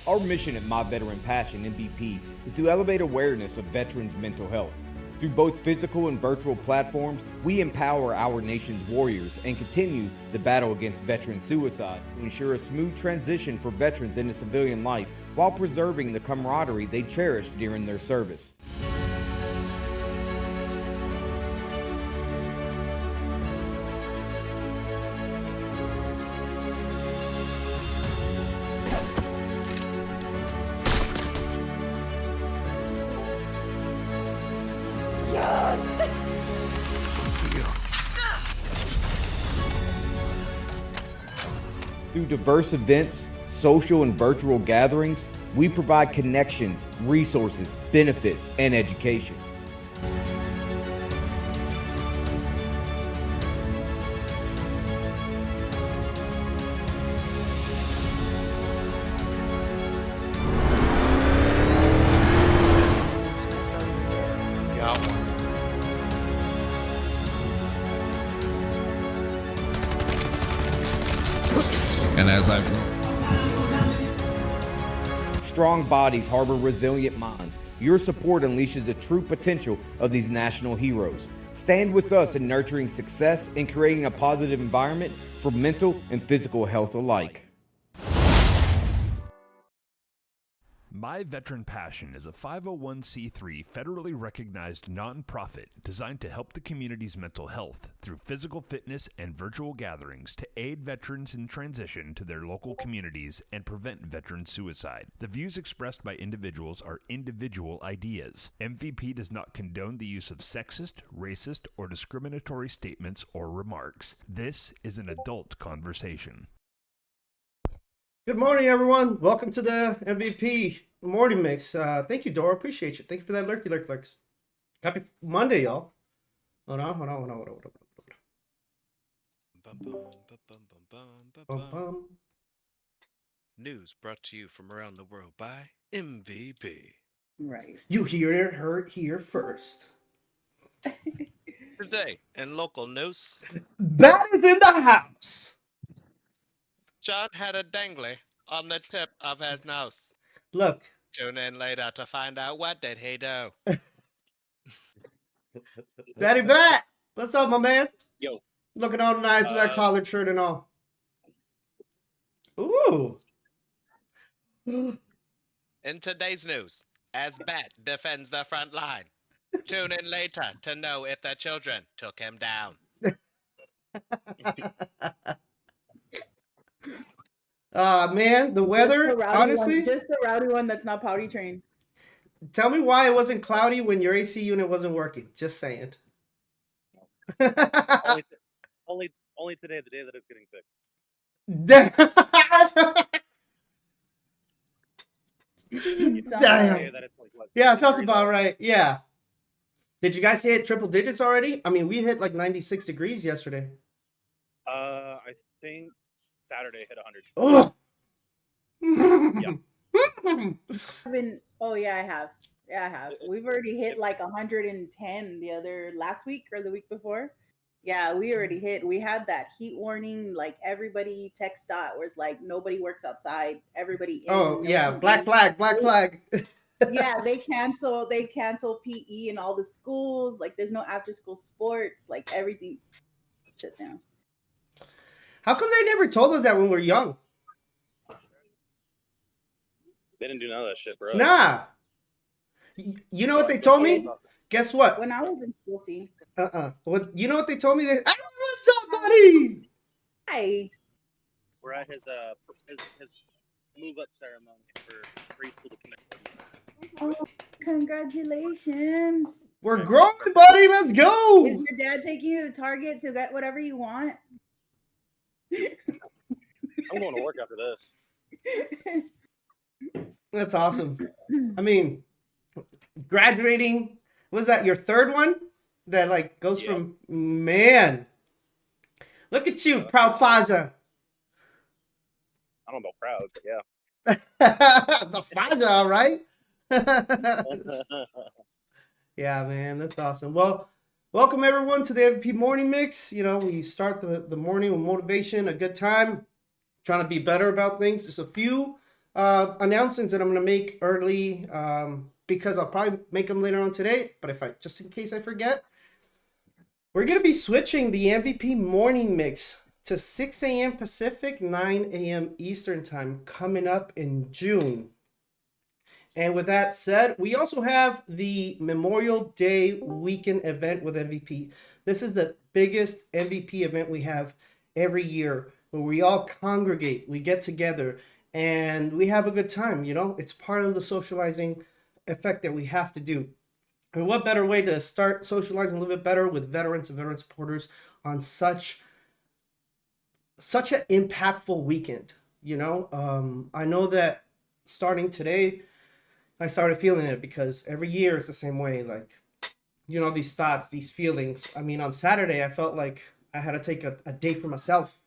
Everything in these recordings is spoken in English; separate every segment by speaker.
Speaker 1: Our mission at My Veteran Passion, MVP, is to elevate awareness of veterans' mental health. Through both physical and virtual platforms, we empower our nation's warriors and continue the battle against veteran suicide to ensure a smooth transition for veterans into civilian life while preserving the camaraderie they cherished during their service. Through diverse events, social and virtual gatherings, we provide connections, resources, benefits, and education.
Speaker 2: And as I've
Speaker 1: Strong bodies harbor resilient minds. Your support unleashes the true potential of these national heroes. Stand with us in nurturing success and creating a positive environment for mental and physical health alike.
Speaker 3: My Veteran Passion is a 501c3 federally recognized nonprofit designed to help the community's mental health through physical fitness and virtual gatherings to aid veterans in transition to their local communities and prevent veteran suicide. The views expressed by individuals are individual ideas. MVP does not condone the use of sexist, racist, or discriminatory statements or remarks. This is an adult conversation.
Speaker 4: Good morning, everyone. Welcome to the MVP Morning Mix. Thank you, Dora. Appreciate you. Thank you for that lurks. Happy Monday, y'all. Hold on. Bum.
Speaker 5: News brought to you from around the world by MVP.
Speaker 6: Right.
Speaker 4: You heard here first.
Speaker 5: Today, in local news,
Speaker 4: Bat is in the house.
Speaker 5: John had a dangly on the tip of his nose.
Speaker 4: Look.
Speaker 5: Tune in later to find out what did he do.
Speaker 4: Batty Bat. What's up, my man?
Speaker 7: Yo.
Speaker 4: Looking all nice with that collared shirt and all. Ooh.
Speaker 5: In today's news, as Bat defends the front line, tune in later to know if the children took him down.
Speaker 4: Man, the weather, honestly.
Speaker 6: Just the rowdy one that's not potty trained.
Speaker 4: Tell me why it wasn't cloudy when your AC unit wasn't working. Just saying.
Speaker 7: only today, the day that it's getting fixed.
Speaker 4: Damn. Yeah, sounds about right. Yeah. Did you guys hit triple digits already? I mean, we hit like 96 degrees yesterday.
Speaker 7: I think Saturday hit 100.
Speaker 4: Oh.
Speaker 6: Yeah. I have. Yeah, I have. We've already hit like 110 last week or the week before. Yeah, we already hit. We had that heat warning. Like everybody text dot was like nobody works outside. Everybody.
Speaker 4: Black flag.
Speaker 6: Yeah, they cancel PE in all the schools. Like there's no after school sports. Like everything shut down.
Speaker 4: How come they never told us that when we were young?
Speaker 7: They didn't do none of that shit, bro.
Speaker 4: Nah. You know what they told me? Guess what?
Speaker 6: When I was in school, see.
Speaker 4: What? You know what they told me? What's up, buddy?
Speaker 6: Hi.
Speaker 7: We're at his move up ceremony for preschool to kindergarten.
Speaker 6: Oh, congratulations.
Speaker 4: We're growing, buddy. Let's go.
Speaker 6: Is your dad taking you to Target to get whatever you want?
Speaker 7: I'm going to work after this.
Speaker 4: That's awesome. I mean, graduating, was that your third one? That like goes from, man. Look at you, proud Faja.
Speaker 7: I don't know, proud, but yeah.
Speaker 4: The Faja, all right? Yeah, man, that's awesome. Well, welcome everyone to the MVP Morning Mix. You know, we start the morning with motivation, a good time, trying to be better about things. There's a few announcements that I'm gonna make early, because I'll probably make them later on today. But if I just in case I forget, we're gonna be switching the MVP morning mix to 6 a.m. Pacific, 9 a.m. Eastern time coming up in June. And with that said, we also have the Memorial Day weekend event with MVP. This is the biggest MVP event we have every year where we all congregate, we get together, and we have a good time. You know, it's part of the socializing effect that we have to do. And what better way to start socializing a little bit better with veterans and veteran supporters on such an impactful weekend? You know, I know that starting today, I started feeling it because every year it's the same way. Like, you know, these thoughts, these feelings. I mean, on Saturday, I felt like I had to take a day for myself.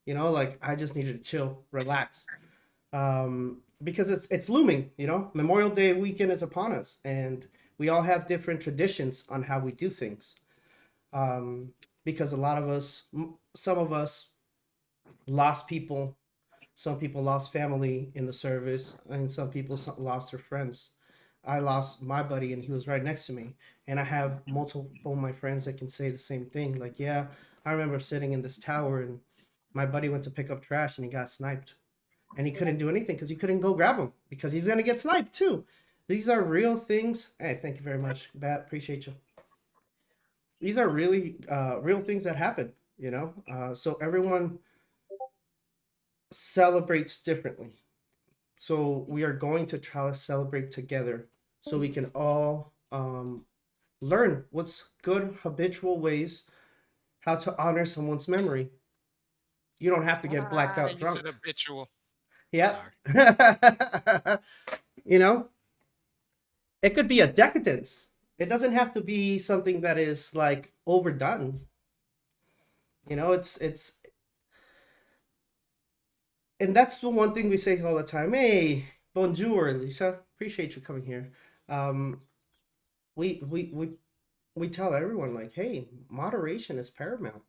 Speaker 4: You know, like I just needed to chill, relax, because it's looming. You know, Memorial Day weekend is upon us, and we all have different traditions on how we do things. Because a lot of us, some of us, lost people. Some people lost family in the service, and some people lost their friends. I lost my buddy, and he was right next to me. And I have multiple of my friends that can say the same thing. Like, yeah, I remember sitting in this tower, and my buddy went to pick up trash, and he got sniped, and he couldn't do anything because he couldn't go grab him because he's gonna get sniped too. These are real things. Hey, thank you very much, Bat. Appreciate you. These are really real things that happen. You know, so everyone celebrates differently. So we are going to try to celebrate together so we can all learn what's good habitual ways how to honor someone's memory. You don't have to get blacked out
Speaker 5: You said
Speaker 4: drunk.
Speaker 5: habitual.
Speaker 4: Yeah.
Speaker 5: Sorry.
Speaker 4: You know, it could be a decadence. It doesn't have to be something that is like overdone. You know, it's and that's the one thing we say all the time. Hey, bonjour, Lisa. Appreciate you coming here. Um, we we we we tell everyone like, hey, moderation is paramount.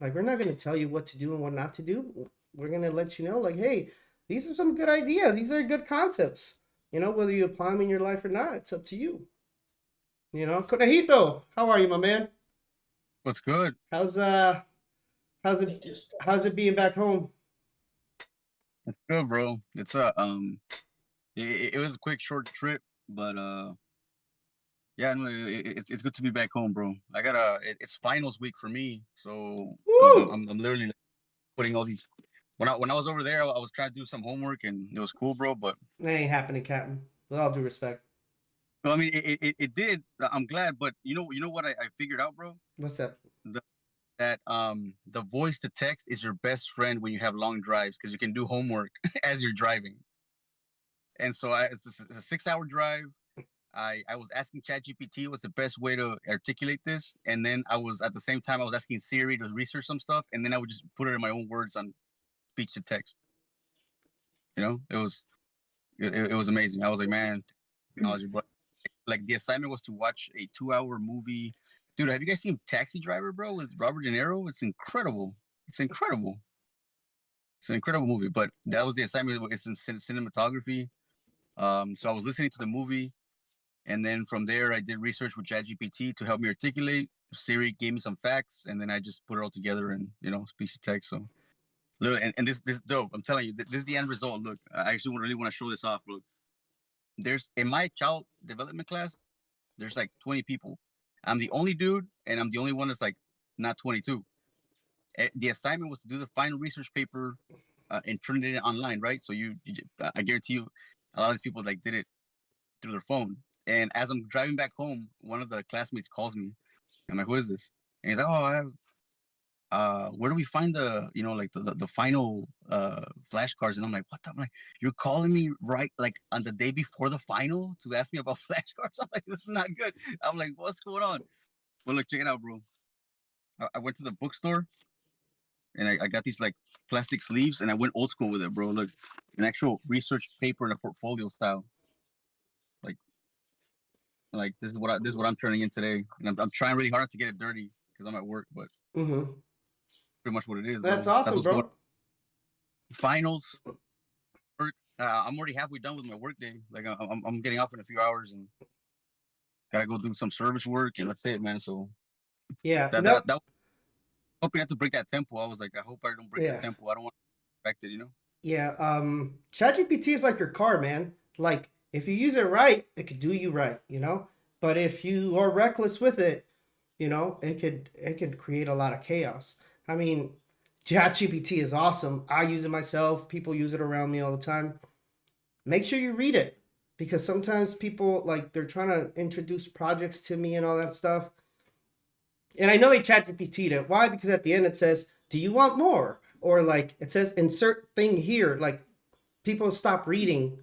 Speaker 4: Like, we're not going to tell you what to do and what not to do. We're going to let you know, like, hey, these are some good ideas. These are good concepts. You know, whether you apply them in your life or not, it's up to you. You know, Conejito, how are you, my man?
Speaker 2: What's good?
Speaker 4: How's uh, how's it being back home?
Speaker 2: It's good, bro. It was a quick, short trip, but yeah, no, it's good to be back home, bro. It's finals week for me, so
Speaker 4: Woo!
Speaker 2: I'm literally putting all these. When I was over there, I was trying to do some homework, and it was cool, bro. But
Speaker 4: That ain't happening, Captain. With all due respect.
Speaker 2: well, I mean, it did. I'm glad, but you know what I figured out, bro.
Speaker 4: What's up?
Speaker 2: The, that the voice to text is your best friend when you have long drives because you can do homework as you're driving. And so it's a 6 hour drive. I was asking ChatGPT what's the best way to articulate this, and then I was at the same time I was asking Siri to research some stuff, and then I would just put it in my own words on speech to text. You know, it was amazing. I was like, man, technology. But like the assignment was to watch a 2 hour movie. Dude, have you guys seen Taxi Driver, bro, with Robert De Niro? It's incredible. It's incredible. It's an incredible movie. But that was the assignment. It's in cinematography. So I was listening to the movie. And then from there, I did research with ChatGPT to help me articulate. Siri gave me some facts, and then I just put it all together and speech to text. So, look, and this dope. I'm telling you, this is the end result. Look, I actually really want to show this off. Look, there's in my child development class, there's like 20 people. I'm the only dude, and I'm the only one that's like not 22. The assignment was to do the final research paper and turn it in online, right? So I guarantee you, a lot of these people like did it through their phone. And as I'm driving back home, one of the classmates calls me. I'm like, "Who is this?" And he's like, "Oh, I have. Where do we find the final flashcards?" And I'm like, "What the?" I'm like, "You're calling me right like on the day before the final to ask me about flashcards?" I'm like, "This is not good." I'm like, "What's going on?" Well, look, check it out, bro. I went to the bookstore and I got these like plastic sleeves and I went old school with it, bro. Look, an actual research paper in a portfolio style. Like this is what I'm turning in today, and I'm trying really hard not to get it dirty because I'm at work, but
Speaker 4: Mm-hmm.
Speaker 2: pretty much what it is,
Speaker 4: That's
Speaker 2: bro. That's
Speaker 4: awesome,
Speaker 2: what's going.
Speaker 4: bro.
Speaker 2: Finals, work, I'm already halfway done with my work day. Like I'm getting off in a few hours and gotta go do some service work, and that's it, man. So
Speaker 4: Yeah,
Speaker 2: that
Speaker 4: no,
Speaker 2: that that hoping not to break that tempo. I was like, I hope I don't break the
Speaker 4: yeah,
Speaker 2: tempo. I don't want to affect it, you know.
Speaker 4: yeah. ChatGPT is like your car, man. Like if you use it right, it could do you right, you know. But if you are reckless with it, you know, it could create a lot of chaos. I mean, ChatGPT is awesome. I use it myself. People use it around me all the time. Make sure you read it because sometimes people like they're trying to introduce projects to me and all that stuff. And I know they chat GPT'd it. Why? Because at the end it says, "Do you want more?" Or like it says, "Insert thing here." Like people stop reading,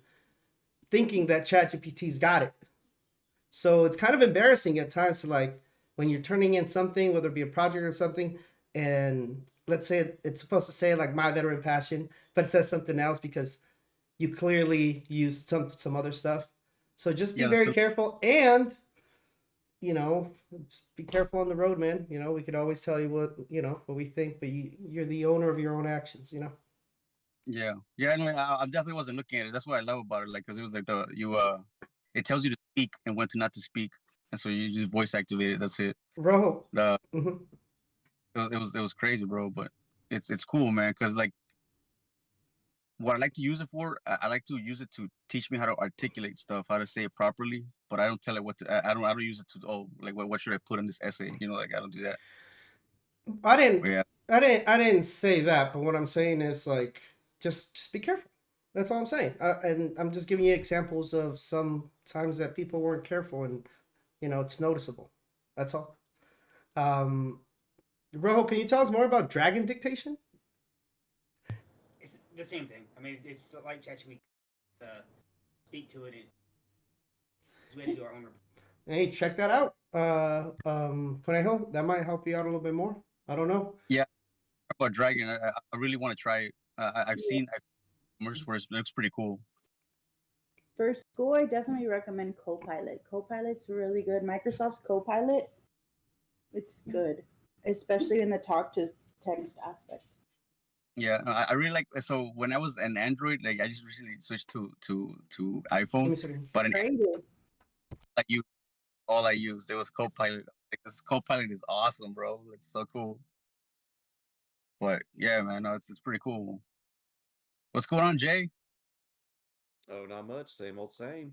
Speaker 4: thinking that ChatGPT's got it. So it's kind of embarrassing at times to like when you're turning in something, whether it be a project or something, and let's say it's supposed to say like my veteran passion, but it says something else because you clearly used some other stuff. So just be
Speaker 2: Yeah,
Speaker 4: very careful and just be careful on the road, man. We could always tell you what we think, but you're the owner of your own actions.
Speaker 2: yeah. No, I definitely wasn't looking at it. That's what I love about it. Like, cause it was like it tells you to speak and when to not to speak, and so you just voice activate it. That's it.
Speaker 4: Bro.
Speaker 2: The
Speaker 4: Mhm.
Speaker 2: it was crazy, bro. But it's cool, man. Cause like what I like to use it for, I like to use it to teach me how to articulate stuff, how to say it properly. But I don't tell it what to. I don't use it to like what should I put in this essay? Like I don't do that.
Speaker 4: I didn't,
Speaker 2: But yeah,
Speaker 4: I didn't say that, but what I'm saying is like, just be careful. That's all I'm saying. And I'm just giving you examples of some times that people weren't careful, and it's noticeable. That's all. Um, Rojo, can you tell us more about dragon dictation?
Speaker 8: It's the same thing. I mean, it's like ChatGPT. Speak to it. It's way to do our own.
Speaker 4: Hey, check that out. Conejo, that might help you out a little bit more. I don't know.
Speaker 2: yeah. About Dragon, I really want to try it. I've
Speaker 6: Yeah.
Speaker 2: seen commercials where it looks pretty cool.
Speaker 6: For school, I definitely recommend Copilot. Copilot's really good. Microsoft's Copilot, it's good, especially in the talk to text aspect.
Speaker 2: Yeah, I really like. So when I was an Android, like I just recently switched to
Speaker 4: Let
Speaker 2: iPhone,
Speaker 4: me see.
Speaker 2: but in
Speaker 6: Trade it.
Speaker 2: like you, all I used it was Copilot. Like this Copilot is awesome, bro. It's so cool. But yeah, man, no, it's pretty cool. What's going on, Jay?
Speaker 9: Oh, not much. Same old same.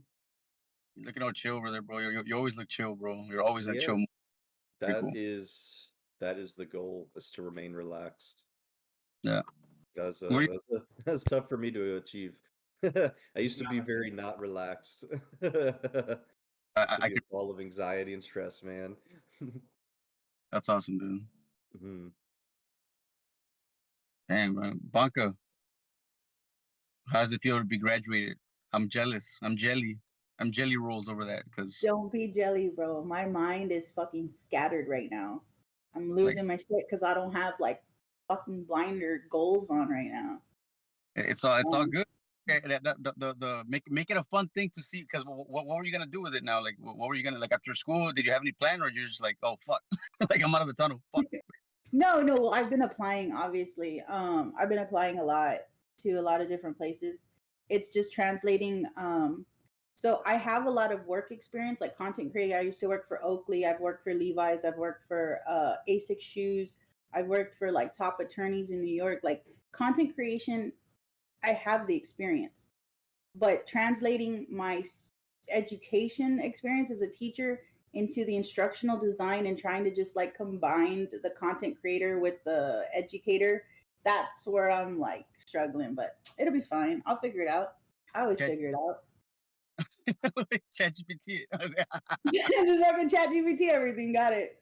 Speaker 2: You looking all chill over there, bro. You always look chill, bro. You're always in a
Speaker 9: Yeah,
Speaker 2: chill mood. Pretty
Speaker 9: that
Speaker 2: cool.
Speaker 9: is that is the goal, is to remain relaxed.
Speaker 2: Yeah.
Speaker 9: Because
Speaker 2: Where you-
Speaker 9: that's tough for me to achieve. I used to be very not relaxed. Used to
Speaker 2: I
Speaker 9: be a
Speaker 2: could.
Speaker 9: ball of anxiety and stress, man.
Speaker 2: That's awesome, dude.
Speaker 9: Mhm.
Speaker 2: Damn, man. Banca, how does it feel to be graduated? I'm jealous. I'm jelly. I'm jelly rolls over that because
Speaker 6: Don't be jelly, bro. My mind is fucking scattered right now. I'm
Speaker 2: like
Speaker 6: losing my shit because I don't have like fucking blinder goals on right now.
Speaker 2: it's all good. Okay, the make it a fun thing to see because what were you gonna do with it now? Like what were you gonna like after school? Did you have any plan or you're just like oh fuck like I'm out of the tunnel? Fuck.
Speaker 6: No, no. Well, I've been applying, obviously. I've been applying a lot to a lot of different places. It's just translating. So I have a lot of work experience, like content creating. I used to work for Oakley. I've worked for Levi's. I've worked for Asics shoes. I've worked for like top attorneys in New York. Like content creation, I have the experience, but translating my education experience as a teacher into the instructional design and trying to just like combine the content creator with the educator, that's where I'm like struggling, but it'll be fine. I'll figure it out. I always
Speaker 2: Chat
Speaker 6: figure it out.
Speaker 2: ChatGPT.
Speaker 6: Just fucking chat GPT everything. Got it.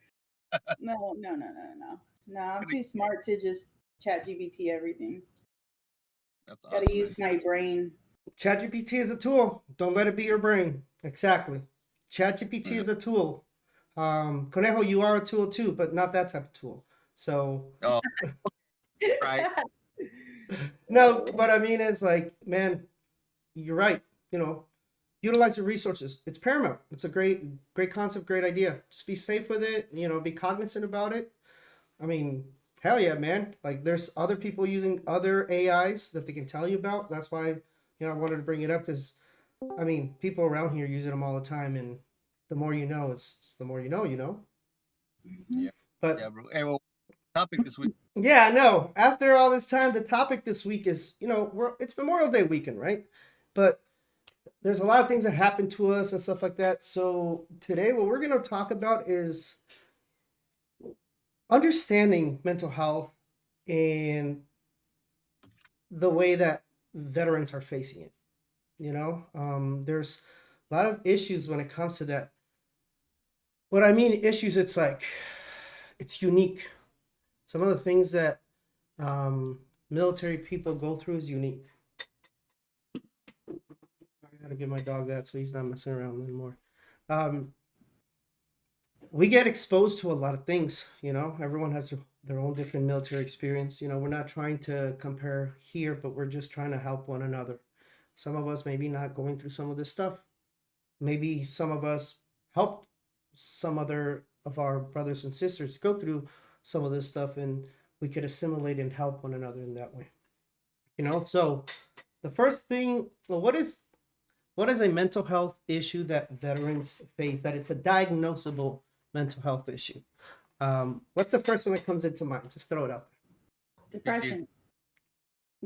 Speaker 6: No, no, no, no, no. No, I'm too smart to just chat GPT everything.
Speaker 2: That's
Speaker 6: Gotta
Speaker 2: awesome,
Speaker 6: use
Speaker 2: man.
Speaker 6: my brain.
Speaker 4: ChatGPT is a tool. Don't let it be your brain. Exactly. ChatGPT
Speaker 2: Yeah.
Speaker 4: is a tool. Conejo, you are a tool too, but not that type of tool. So
Speaker 2: Oh, right.
Speaker 4: no, what I mean is like, man, you're right. Utilize your resources. It's paramount. It's a great concept, great idea. Just be safe with it. Be cognizant about it. I mean, hell yeah, man. Like there's other people using other AIs that they can tell you about. That's why I wanted to bring it up because, I mean, people around here use them all the time, and the more you know, it's the more you know,
Speaker 2: Yeah,
Speaker 4: But
Speaker 2: yeah, bro. Hey, well, topic this week.
Speaker 4: yeah, no. After all this time, the topic this week is, it's Memorial Day weekend, right? But there's a lot of things that happen to us and stuff like that. So today, what we're going to talk about is understanding mental health and the way that veterans are facing it. There's a lot of issues when it comes to that. What I mean, issues, it's like it's unique. Some of the things that military people go through is unique. I gotta give my dog that so he's not messing around anymore. Um, we get exposed to a lot of things. Everyone has their own different military experience. We're not trying to compare here, but we're just trying to help one another. Some of us maybe not going through some of this stuff. Maybe some of us helped some other of our brothers and sisters go through some of this stuff, and we could assimilate and help one another in that way. So the first thing, well, what is a mental health issue that veterans face, that it's a diagnosable mental health issue? What's the first one that comes into mind? Just throw it out there.
Speaker 6: Depression.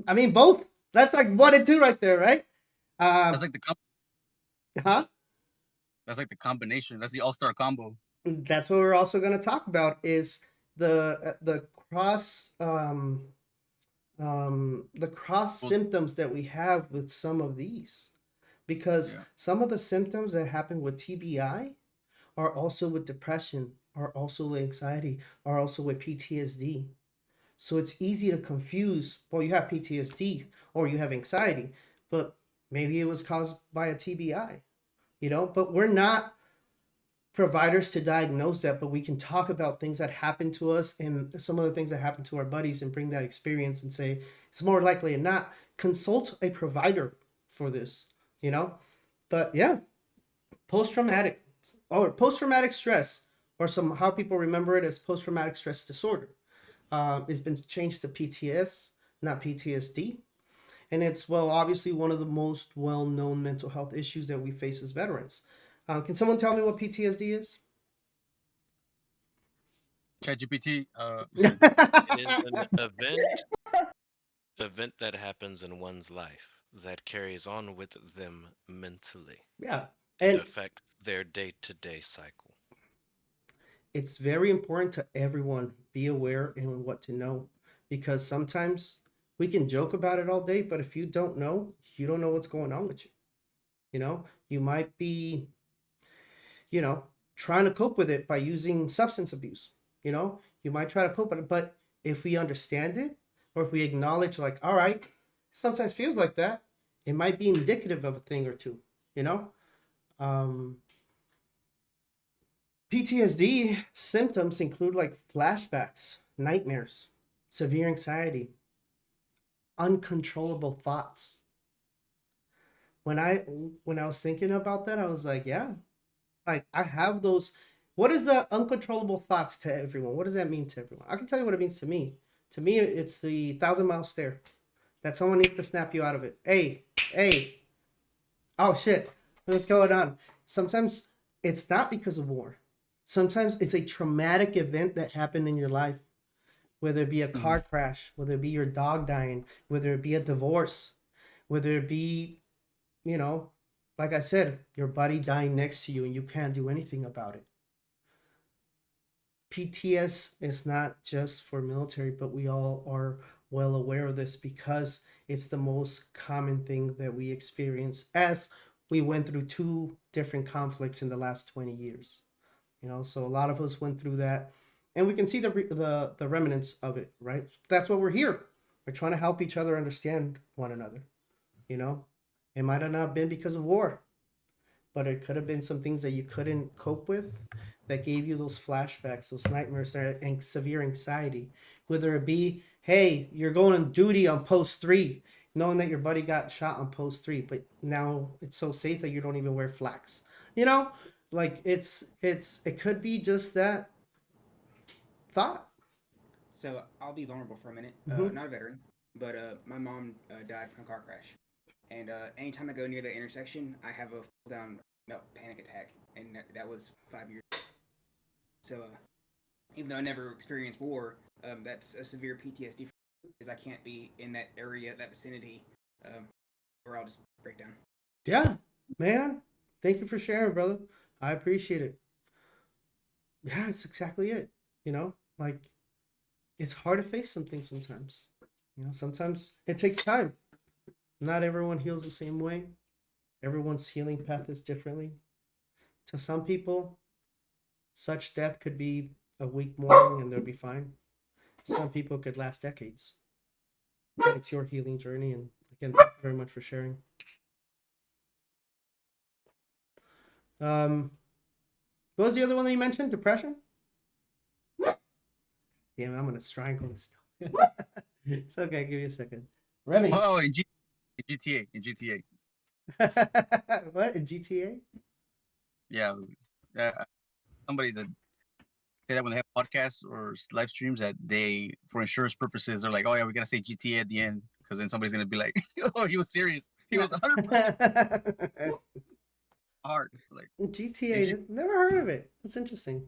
Speaker 4: I mean, both. That's like 1 and 2 right there, right?
Speaker 2: That's like
Speaker 4: Huh?
Speaker 2: That's like the combination. That's the all-star combo.
Speaker 4: That's what we're also going to talk about is the cross symptoms that we have with some of these, because some of the symptoms that happen with TBI are also with depression, are also with anxiety, are also with PTSD. So it's easy to confuse. Well, you have PTSD or you have anxiety, but maybe it was caused by a TBI, but we're not providers to diagnose that, but we can talk about things that happen to us and some of the things that happen to our buddies and bring that experience and say it's more likely than not consult a provider for this. But yeah, post-traumatic stress, or how people remember it as post-traumatic stress disorder, has been changed to PTS, not PTSD. And it's, well, obviously one of the most well-known mental health issues that we face as veterans. Can someone tell me what PTSD is?
Speaker 2: ChatGPT.
Speaker 5: It is an event that happens in one's life that carries on with them mentally.
Speaker 4: Yeah.
Speaker 5: It
Speaker 4: And
Speaker 5: affects their day-to-day cycle.
Speaker 4: it's very important to everyone be aware and what to know, because sometimes we can joke about it all day, but if you don't know, you don't know what's going on with you. You might be, trying to cope with it by using substance abuse. You might try to cope with it, but if we understand it, or if we acknowledge, like, all right, sometimes feels like that, it might be indicative of a thing or two. um, PTSD symptoms include like flashbacks, nightmares, severe anxiety, uncontrollable thoughts. When I was thinking about that, I was like, yeah, like I have those. What is the uncontrollable thoughts to everyone? What does that mean to everyone? I can tell you what it means to me. To me, it's the 1,000-mile stare. That someone needs to snap you out of it. Hey, oh shit, what's going on? Sometimes it's not because of war. Sometimes it's a traumatic event that happened in your life, whether it be a car crash, whether it be your dog dying, whether it be a divorce, whether it be, like I said, your buddy dying next to you and you can't do anything about it. PTS is not just for military, but we all are well aware of this because it's the most common thing that we experience as we went through 2 different conflicts in the last 20 years. So a lot of us went through that, and we can see the remnants of it, right? That's what we're here. We're trying to help each other understand one another. It might have not been because of war, but it could have been some things that you couldn't cope with that gave you those flashbacks, those nightmares, and severe anxiety. Whether it be, hey, you're going on duty on post 3, knowing that your buddy got shot on post 3, but now it's so safe that you don't even wear flags. Like it could be just that thought.
Speaker 8: So I'll be vulnerable for a minute.
Speaker 4: Mhm.
Speaker 8: Not a veteran, but my mom died from a car crash, And anytime I go near the intersection, I have a full down panic attack, and that was 5 years. So even though I never experienced war, that's a severe PTSD because I can't be in that area, that vicinity, or I'll just break down.
Speaker 4: Yeah, man. Thank you for sharing, brother. I appreciate it. Yeah, it's exactly it. You know, like it's hard to face something sometimes. You know, sometimes it takes time. Not everyone heals the same way. Everyone's healing path is differently. To some people, such death could be a week morning and they'll be fine. Some people could last decades. It's your healing journey, and again, thank you very much for sharing. What was the other one that you mentioned? Depression? Damn, I'm gonna strangle this stuff. It's okay, give me a second. Remy.
Speaker 2: Oh, in GTA.
Speaker 4: What? In GTA?
Speaker 2: Yeah, somebody that say that when they have podcasts or live streams that they, for insurance purposes, they're like, oh yeah, we gotta say GTA at the end because then somebody's gonna be like, oh, he was serious. He was 100% hard. Like
Speaker 4: GTA, never heard of it. That's interesting.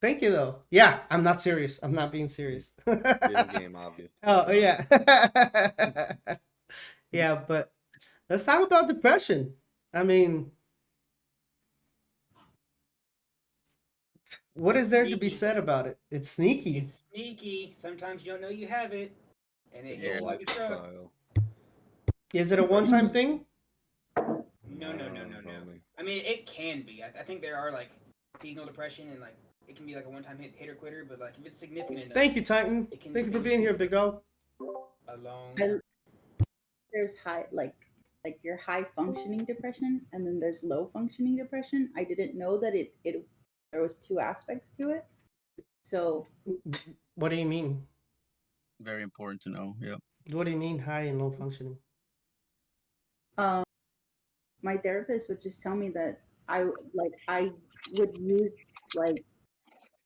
Speaker 4: Thank you, though. Yeah, I'm not serious. I'm not being serious.
Speaker 9: Video game, obviously.
Speaker 4: Oh, yeah. Yeah, but let's talk about depression. I mean, what is there to be said about it? It's sneaky.
Speaker 8: It's sneaky. Sometimes you don't know you have it, and
Speaker 9: It's
Speaker 8: hits
Speaker 9: a
Speaker 8: you in the truck.
Speaker 9: lifestyle.
Speaker 4: Is it a one-time thing?
Speaker 8: No. I mean, it can be. I think there are like seasonal depression, and like it can be like a one-time hit or quitter. But like if it's significant enough,
Speaker 4: Thank you, Titan. Thank you for being here, Big O.
Speaker 8: a long.
Speaker 6: There's like your high functioning depression, and then there's low functioning depression. I didn't know that there was two aspects to it. So
Speaker 4: What do you mean?
Speaker 2: very important to know. Yeah.
Speaker 4: What do you mean high and low functioning?
Speaker 6: my therapist would just tell me that I would use like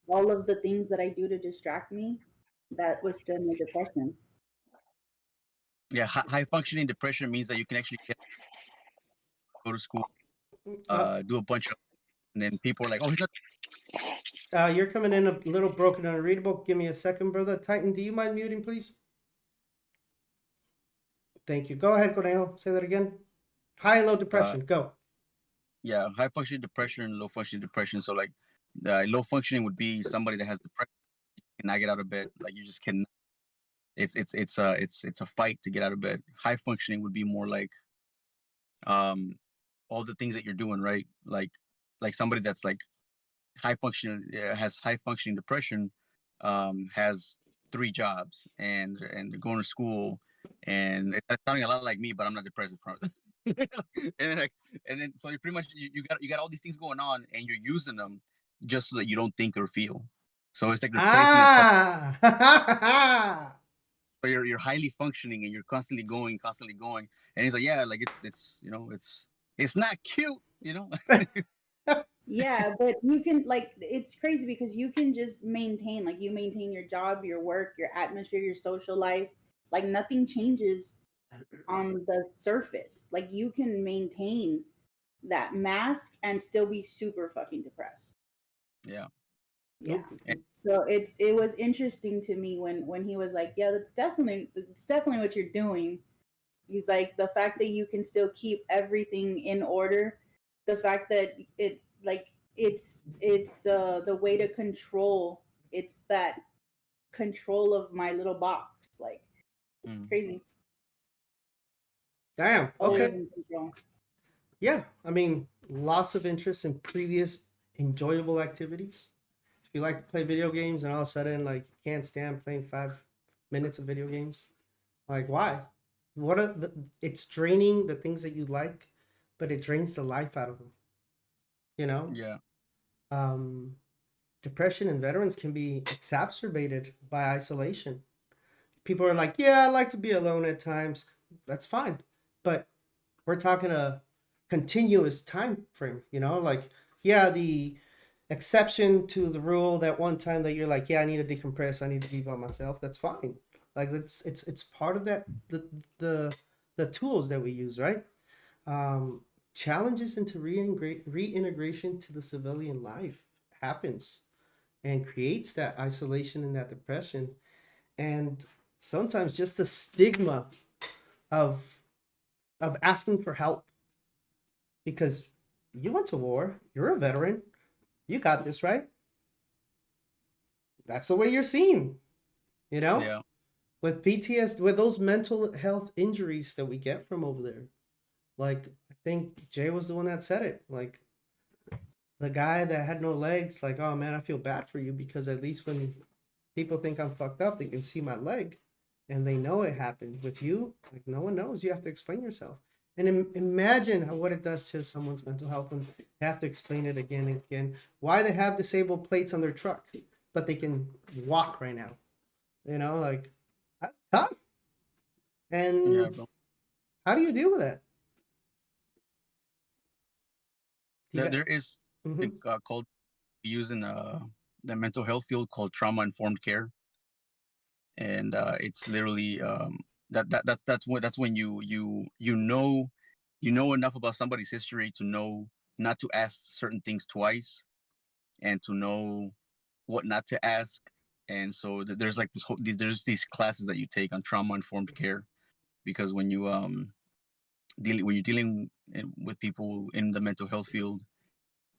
Speaker 6: all of the things that I do to distract me. That was still my depression.
Speaker 2: Yeah, high functioning depression means that you can actually go to school, do a bunch of, and then people are like, oh, he's not.
Speaker 4: You're coming in a little broken and unreadable. Give me a second, brother. Titan, do you mind muting, please? Thank you. Go ahead, Conejo. Say that again. High and low depression. Go.
Speaker 2: Yeah, high functioning depression and low functioning depression. So like, low functioning would be somebody that has depression, cannot get out of bed. Like you just cannot. It's a fight to get out of bed. High functioning would be more like, all the things that you're doing, right? Like somebody that's like high functioning, has high functioning depression, has 3 jobs and they're going to school, and it's sounding a lot like me, but I'm not depressed. And then so you pretty much you got all these things going on, and you're using them just so that you don't think or feel. So it's like replacing
Speaker 4: Ah!
Speaker 2: So you're highly functioning and you're constantly going, and he's like, yeah, like it's it's not cute,
Speaker 6: Yeah, but you can like it's crazy because you can just maintain your job, your work, your atmosphere, your social life. Like nothing changes on the surface. Like you can maintain that mask and still be super fucking depressed.
Speaker 2: Yeah.
Speaker 6: Yeah. So it was interesting to me when he was like, yeah, it's definitely what you're doing. He's like, the fact that you can still keep everything in order, the fact that it's the way to control, it's that control of my little box. Like it's crazy.
Speaker 4: Damn.
Speaker 6: Always
Speaker 4: Okay.
Speaker 6: in control.
Speaker 4: Yeah. I mean, loss of interest in previous enjoyable activities. If you like to play video games and all of a sudden like you can't stand playing 5 minutes of video games, like why? What are it's draining the things that you like, but it drains the life out of them. You know?
Speaker 2: Yeah.
Speaker 4: Depression in veterans can be exacerbated by isolation. People are like, yeah, I like to be alone at times. That's fine. But we're talking a continuous time frame, like, yeah, the exception to the rule, that one time that you're like, yeah, I need to decompress, I need to be by myself, that's fine. Like it's part of that, the the tools that we use, right? Challenges into reintegration to the civilian life happens and creates that isolation and that depression, and sometimes just the stigma of asking for help, because you went to war, you're a veteran, you got this, right? That's the way you're seen, you know?
Speaker 2: Yeah.
Speaker 4: With PTSD, with those mental health injuries that we get from over there. Like, I think Jay was the one that said it. Like, the guy that had no legs, like, oh man, I feel bad for you, because at least when people think I'm fucked up, they can see my leg and they know it happened. With you, like, no one knows. You have to explain yourself. And imagine what it does to someone's mental health when they have to explain it again and again. Why they have disabled plates on their truck, but they can walk right now. You know, like, that's tough. And
Speaker 2: Yeah, bro.
Speaker 4: how do you deal with that?
Speaker 2: There is
Speaker 4: Mhm.
Speaker 2: called using the mental health field called trauma informed care, and it's literally that's when you know enough about somebody's history to know not to ask certain things twice, and to know what not to ask. And so there's like there's these classes that you take on trauma informed care, because when when you're dealing with people in the mental health field,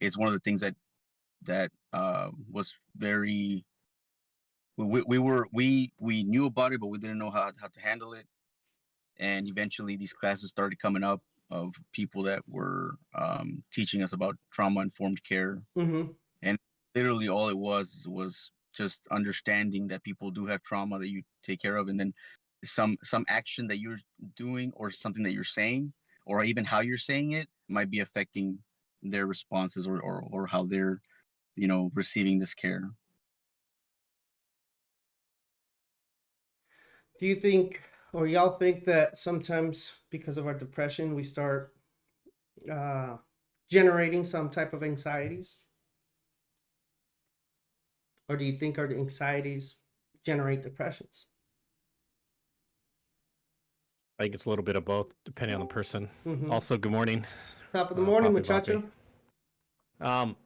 Speaker 2: it's one of the things that was very we knew about it, but we didn't know how to handle it. And eventually these classes started coming up of people that were teaching us about trauma informed care.
Speaker 4: Mm-hmm.
Speaker 2: And literally all it was just understanding that people do have trauma that you take care of, and then some action that you're doing, or something that you're saying, or even how you're saying it, might be affecting their responses, or how they're receiving this care.
Speaker 4: Do you think, or y'all think that sometimes because of our depression, we start uh, generating some type of anxieties? Or do you think our anxieties generate depressions?
Speaker 10: I think it's a little bit of both, depending on the person.
Speaker 4: Mhm.
Speaker 10: Also, good morning.
Speaker 4: Top of the morning,
Speaker 10: Papi
Speaker 4: muchacho.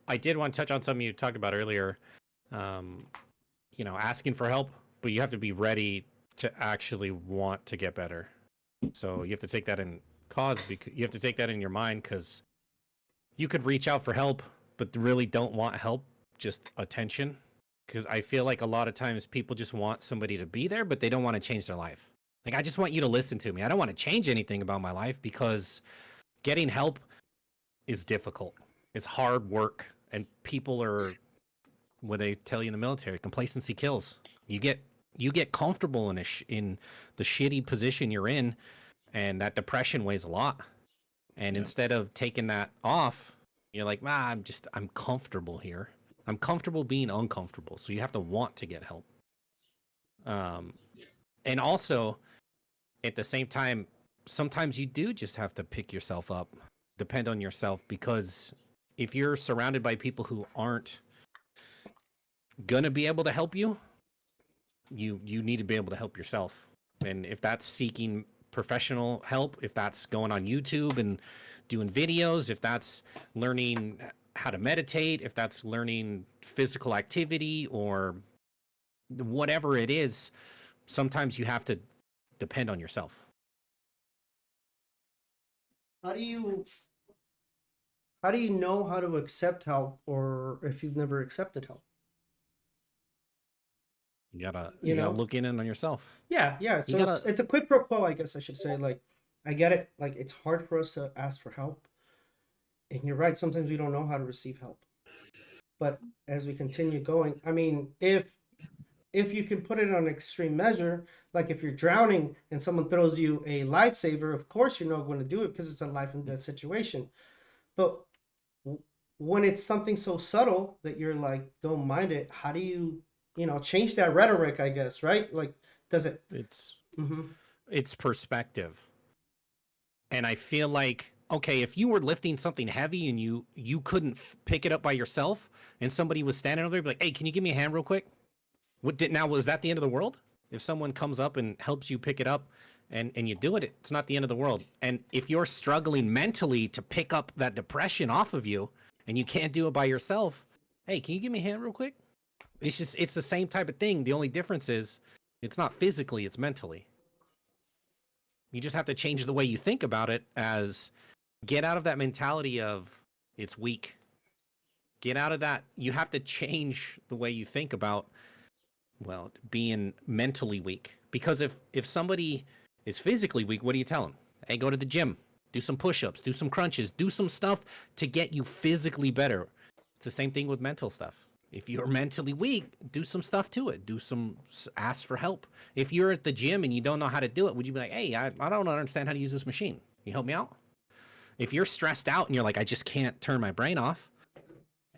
Speaker 10: I did want to touch on something you talked about earlier. Asking for help, but you have to be ready to actually want to get better. So you have to take that in you have to take that in your mind, because you could reach out for help, but really don't want help, just attention. Because I feel like a lot of times people just want somebody to be there, but they don't want to change their life. Like, I just want you to listen to me. I don't want to change anything about my life, because getting help is difficult. It's hard work, and people are, what they tell you in the military, complacency kills. You get comfortable in the shitty position you're in, and that depression weighs a lot. And instead of taking that off, you're like, I'm comfortable here. I'm comfortable being uncomfortable. So you have to want to get help. And also, at the same time, sometimes you do just have to pick yourself up, depend on yourself, because if you're surrounded by people who aren't gonna be able to help you, you need to be able to help yourself. And if that's seeking professional help, if that's going on YouTube and doing videos, if that's learning how to meditate, if that's learning physical activity, or whatever it is, sometimes you have to depend on yourself.
Speaker 4: How do you know how to accept help, or if you've never accepted help?
Speaker 10: You gotta
Speaker 4: know?
Speaker 10: look in on yourself.
Speaker 4: Yeah. So it's a quid pro quo, I guess I should say. Like, I get it. Like, it's hard for us to ask for help, and you're right. Sometimes we don't know how to receive help. But as we continue going, I mean, if you can put it on an extreme measure, like if you're drowning and someone throws you a lifesaver, of course you're not going to do it because it's a life and death situation. But when it's something so subtle that you're like, don't mind it, how do you change that rhetoric, I guess, right? Like, does it?
Speaker 10: It's perspective. And I feel like, okay, if you were lifting something heavy and you couldn't pick it up by yourself, and somebody was standing over there, be like, hey, can you give me a hand real quick? Was that the end of the world? If someone comes up and helps you pick it up, and you do it, it's not the end of the world. And if you're struggling mentally to pick up that depression off of you and you can't do it by yourself, hey, can you give me a hand real quick? It's the same type of thing. The only difference is it's not physically, it's mentally. You just have to change the way you think about it, as get out of that mentality of it's weak. Get out of that. You have to change the way you think about, well, being mentally weak. Because if somebody is physically weak, what do you tell them? Hey, go to the gym, do some push-ups, do some crunches, do some stuff to get you physically better. It's the same thing with mental stuff. If you're mentally weak, do some stuff to it. Ask for help. If you're at the gym and you don't know how to do it, would you be like, hey, I don't understand how to use this machine. Can you help me out? If you're stressed out and you're like, I just can't turn my brain off.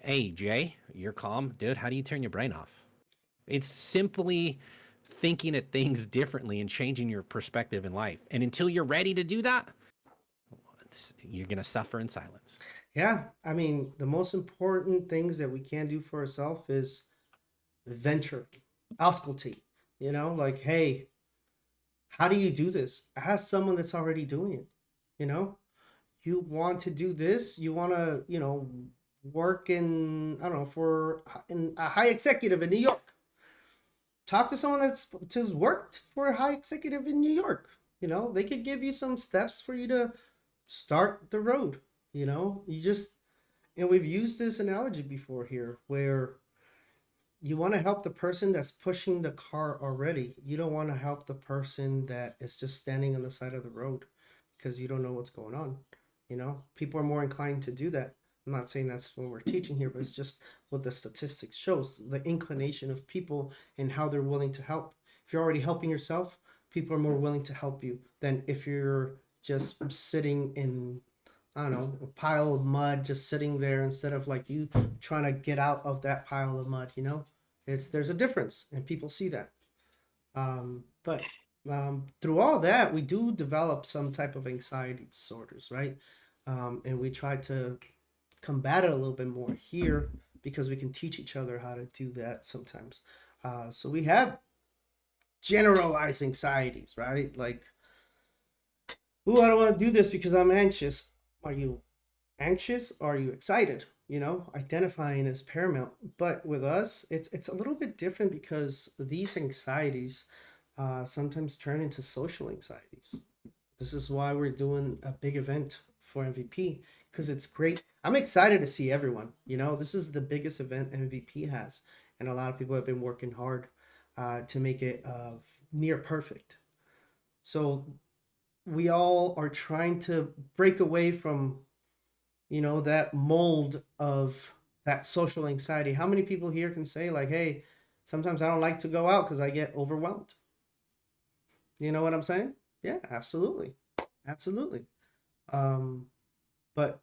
Speaker 10: Hey, Jay, you're calm. Dude, how do you turn your brain off? It's simply thinking at things differently and changing your perspective in life. And until you're ready to do that, you're going to suffer in silence.
Speaker 4: Yeah, I mean, the most important things that we can do for ourselves is venture, auscultate. You know, like, hey, how do you do this? Ask someone that's already doing it. You know, you want to do this, you want to, work in, I don't know, for in a high executive in New York. Talk to someone that's just worked for a high executive in New York. You know, they could give you some steps for you to start the road. You know, and we've used this analogy before here where you want to help the person that's pushing the car already. You don't want to help the person that is just standing on the side of the road because you don't know what's going on. You know, people are more inclined to do that. I'm not saying that's what we're teaching here, but it's just what the statistics shows, the inclination of people and how they're willing to help. If you're already helping yourself, people are more willing to help you than if you're just sitting in, I don't know, a pile of mud, just sitting there instead of like you trying to get out of that pile of mud. You know, there's a difference, and people see that. But through all that, we do develop some type of anxiety disorders, right? And we try to combat it a little bit more here because we can teach each other how to do that sometimes. So we have generalized anxieties, right? Like, ooh, I don't want to do this because I'm anxious. Are you anxious? Or are you excited? You know, identifying is paramount. But with us, it's a little bit different because these anxieties sometimes turn into social anxieties. This is why we're doing a big event for MVP because it's great. I'm excited to see everyone. You know, this is the biggest event MVP has, and a lot of people have been working hard to make it near perfect. So we all are trying to break away from, that mold of that social anxiety. How many people here can say like, hey, sometimes I don't like to go out because I get overwhelmed? You know what I'm saying? Yeah, absolutely. Absolutely. But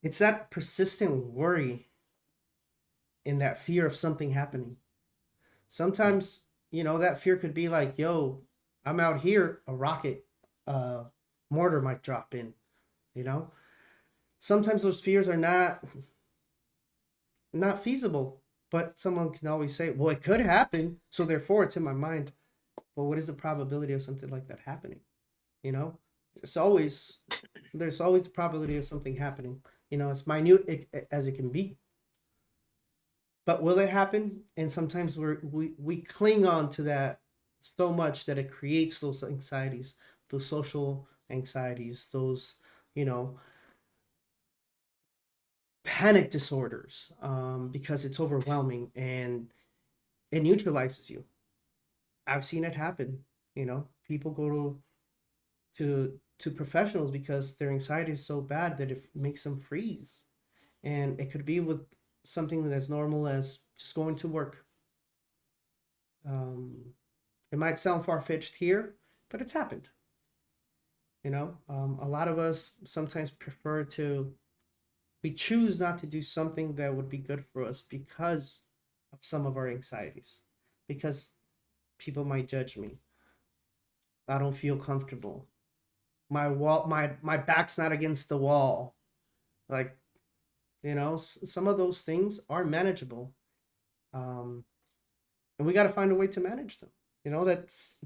Speaker 4: it's that persistent worry and that fear of something happening. Sometimes, that fear could be like, yo, I'm out here, a rocket, mortar might drop in, you know? Sometimes those fears are not feasible, but someone can always say, well, it could happen, so therefore it's in my mind. But what is the probability of something like that happening? You know, there's always the probability of something happening. You know, as minute as it can be. But will it happen? And sometimes we cling on to that so much that it creates those anxieties, those social anxieties, those, panic disorders, because it's overwhelming and it neutralizes you. I've seen it happen. People go to professionals because their anxiety is so bad that it makes them freeze. And it could be with something as normal as just going to work. It might sound far-fetched here, but it's happened. A lot of us sometimes we choose not to do something that would be good for us because of some of our anxieties, because people might judge me. I don't feel comfortable. My back's not against the wall. Like, some of those things are manageable. And we got to find a way to manage them. It's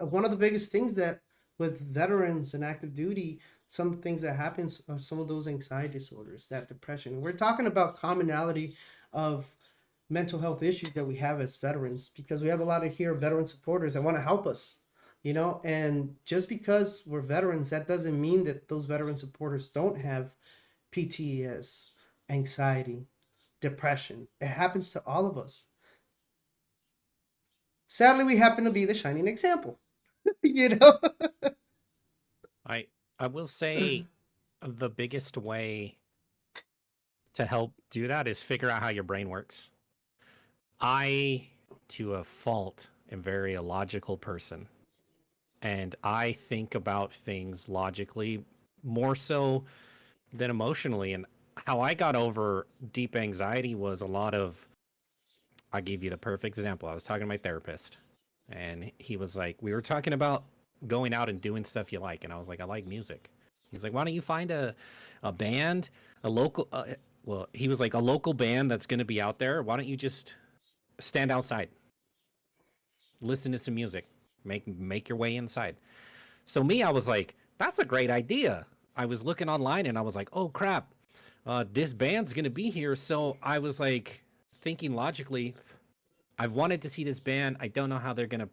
Speaker 4: one of the biggest things that with veterans and active duty, some things that happens are some of those anxiety disorders, that depression. We're talking about commonality of mental health issues that we have as veterans, because we have a lot of here veteran supporters that want to help us, and just because we're veterans, that doesn't mean that those veteran supporters don't have PTS, anxiety, depression. It happens to all of us. Sadly, we happen to be the shining example. you know
Speaker 10: I will say the biggest way to help do that is figure out how your brain works. I, to a fault, am very a logical person. And I think about things logically more so than emotionally. And how I got over deep anxiety was a lot of, I'll give you the perfect example. I was talking to my therapist, and he was like, we were talking about going out and doing stuff you like. And I was like, I like music. He's like, why don't you find a band, a local, well, he was like, a local band that's going to be out there. Why don't you just stand outside, listen to some music, make your way inside. So me, I was like, that's a great idea. I was looking online and I was like, oh crap, this band's gonna be here. So I was like thinking logically, I've wanted to see this band. I don't know how they're gonna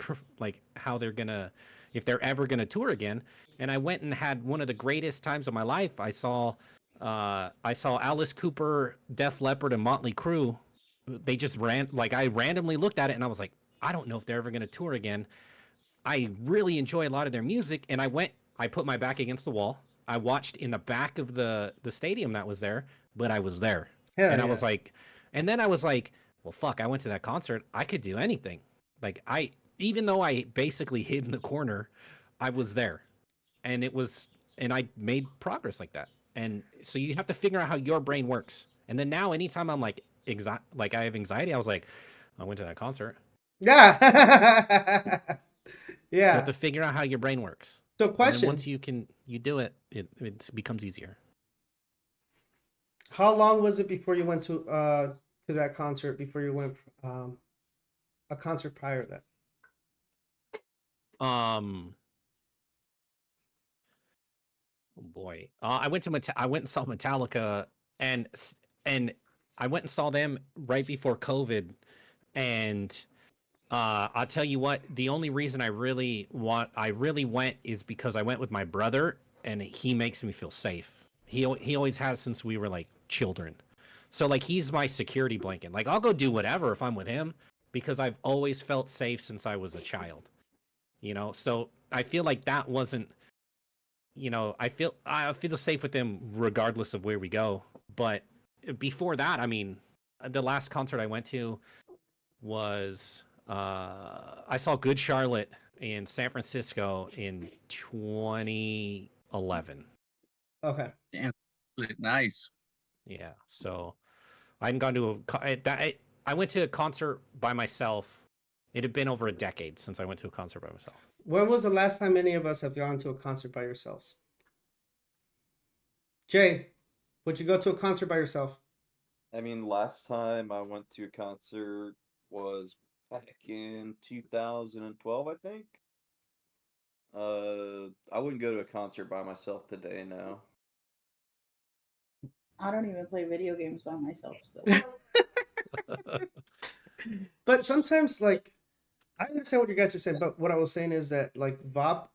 Speaker 10: if they're ever gonna tour again. And I went and had one of the greatest times of my life. I saw Alice Cooper, Def Leppard, and Motley Crue. They just I randomly looked at it and I was like, I don't know if they're ever gonna tour again. I really enjoy a lot of their music, and I put my back against the wall. I watched in the back of the stadium that was there, but I was there.
Speaker 4: Hell
Speaker 10: And I
Speaker 4: yeah.
Speaker 10: was like, and then I was like, well, fuck, I went to that concert. I could do anything. Like even though I basically hid in the corner, I was there. And I made progress like that. And so you have to figure out how your brain works. And then now anytime I'm like, like I have anxiety, I was like, I went to that concert.
Speaker 4: Yeah.
Speaker 10: So you
Speaker 4: yeah.
Speaker 10: have to figure out how your brain works.
Speaker 4: So
Speaker 10: And then
Speaker 4: question,
Speaker 10: once you do it, it becomes easier.
Speaker 4: how long was it before you went to that concert, before you went a concert prior to that?
Speaker 10: Oh boy, I went and saw Metallica, and I went and saw them right before COVID, and I'll tell you what, the only reason I really went is because I went with my brother, and he makes me feel safe. He always has since we were like children. So like he's my security blanket. Like I'll go do whatever if I'm with him because I've always felt safe since I was a child. So I feel like that wasn't, I feel safe with him regardless of where we go. But before that, I mean, the last concert I went to was I saw Good Charlotte in San Francisco in 2011.
Speaker 4: Okay.
Speaker 2: Damn, nice.
Speaker 10: Yeah, so I hadn't gone to I went to a concert by myself. It had been over a decade since I went to a concert by myself.
Speaker 4: When was the last time any of us have gone to a concert by yourselves? Jay, would you go to a concert by yourself?
Speaker 9: I mean, last time I went to a concert was back in 2012, I think. I wouldn't go to a concert by myself today now.
Speaker 6: I don't even play video games by myself. So
Speaker 4: But sometimes, like, I understand what you guys are saying, but what I was saying is that, like, Bob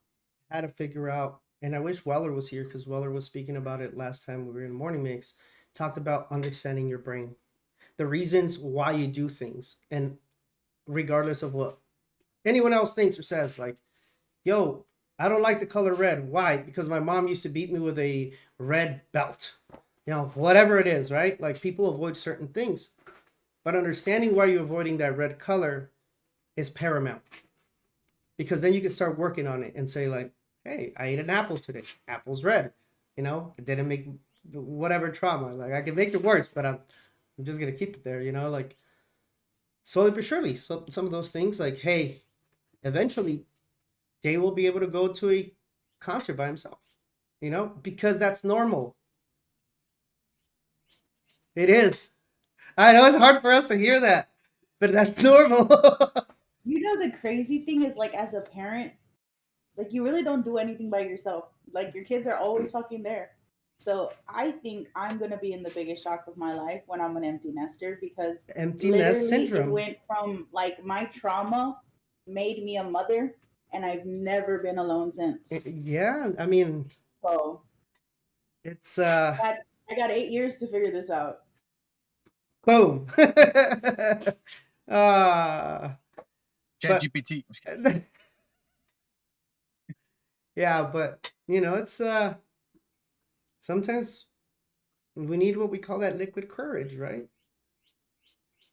Speaker 4: had to figure out, and I wish Weller was here because Weller was speaking about it last time we were in Morning Mix, talked about understanding your brain, the reasons why you do things, and regardless of what anyone else thinks or says, like, yo, I don't like the color red. Why? Because my mom used to beat me with a red belt. Whatever it is, right? Like, people avoid certain things. But understanding why you're avoiding that red color is paramount. Because then you can start working on it and say, like, hey, I ate an apple today. Apple's red. It didn't make whatever trauma. Like, I can make it worse, but I'm just going to keep it there, like, slowly but surely. So some of those things, like, hey, eventually Jay will be able to go to a concert by himself, because that's normal. It is. I know it's hard for us to hear that, but that's normal.
Speaker 6: the crazy thing is, like, as a parent, Like you really don't do anything by yourself. Like your kids are always fucking there. So I think I'm gonna be in the biggest shock of my life when I'm an empty nester because
Speaker 4: Empty nest
Speaker 6: literally it
Speaker 4: syndrome.
Speaker 6: went from like my trauma made me a mother and I've never been alone since.
Speaker 4: Yeah, I mean,
Speaker 6: So
Speaker 4: it's
Speaker 6: I got 8 years to figure this out.
Speaker 4: boom. uh
Speaker 2: Chat
Speaker 4: but
Speaker 2: GPT.
Speaker 4: yeah, but you know, it's sometimes we need what we call that liquid courage, right?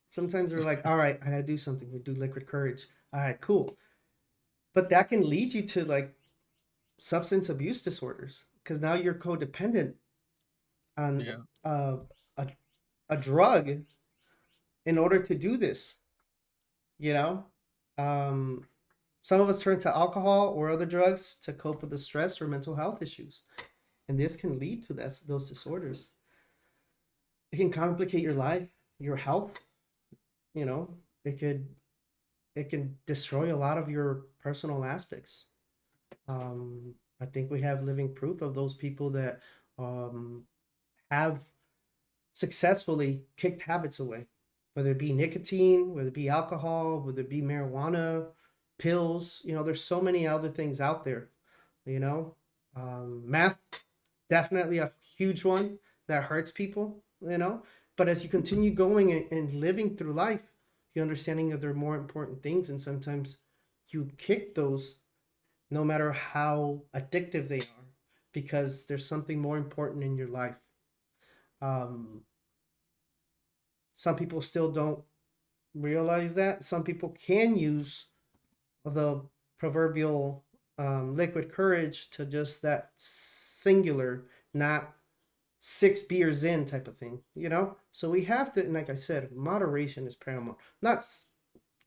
Speaker 4: Sometimes we're like, all right, I gotta do something. We do liquid courage. All right, cool. But that can lead you to like substance abuse disorders because now you're codependent on
Speaker 2: Yeah.
Speaker 4: a, a drug in order to do this, you know? Um, some of us turn to alcohol or other drugs to cope with the stress or mental health issues. And this can lead to those disorders. It can complicate your life, your health, you know, it could it can destroy a lot of your personal aspects. I think we have living proof of those people that um, have successfully kicked habits away, whether it be nicotine, whether it be alcohol, whether it be marijuana, pills. You know, there's so many other things out there. You know, math, definitely a huge one that hurts people. You know, but as you continue going and living through life, you're understanding that there are more important things, and sometimes you kick those no matter how addictive they are because there's something more important in your life. Um, some people still don't realize that. Some people can use the proverbial liquid courage to just that singular, not 6 beers in type of thing, you know? So we have to, and like I said, moderation is paramount. Not,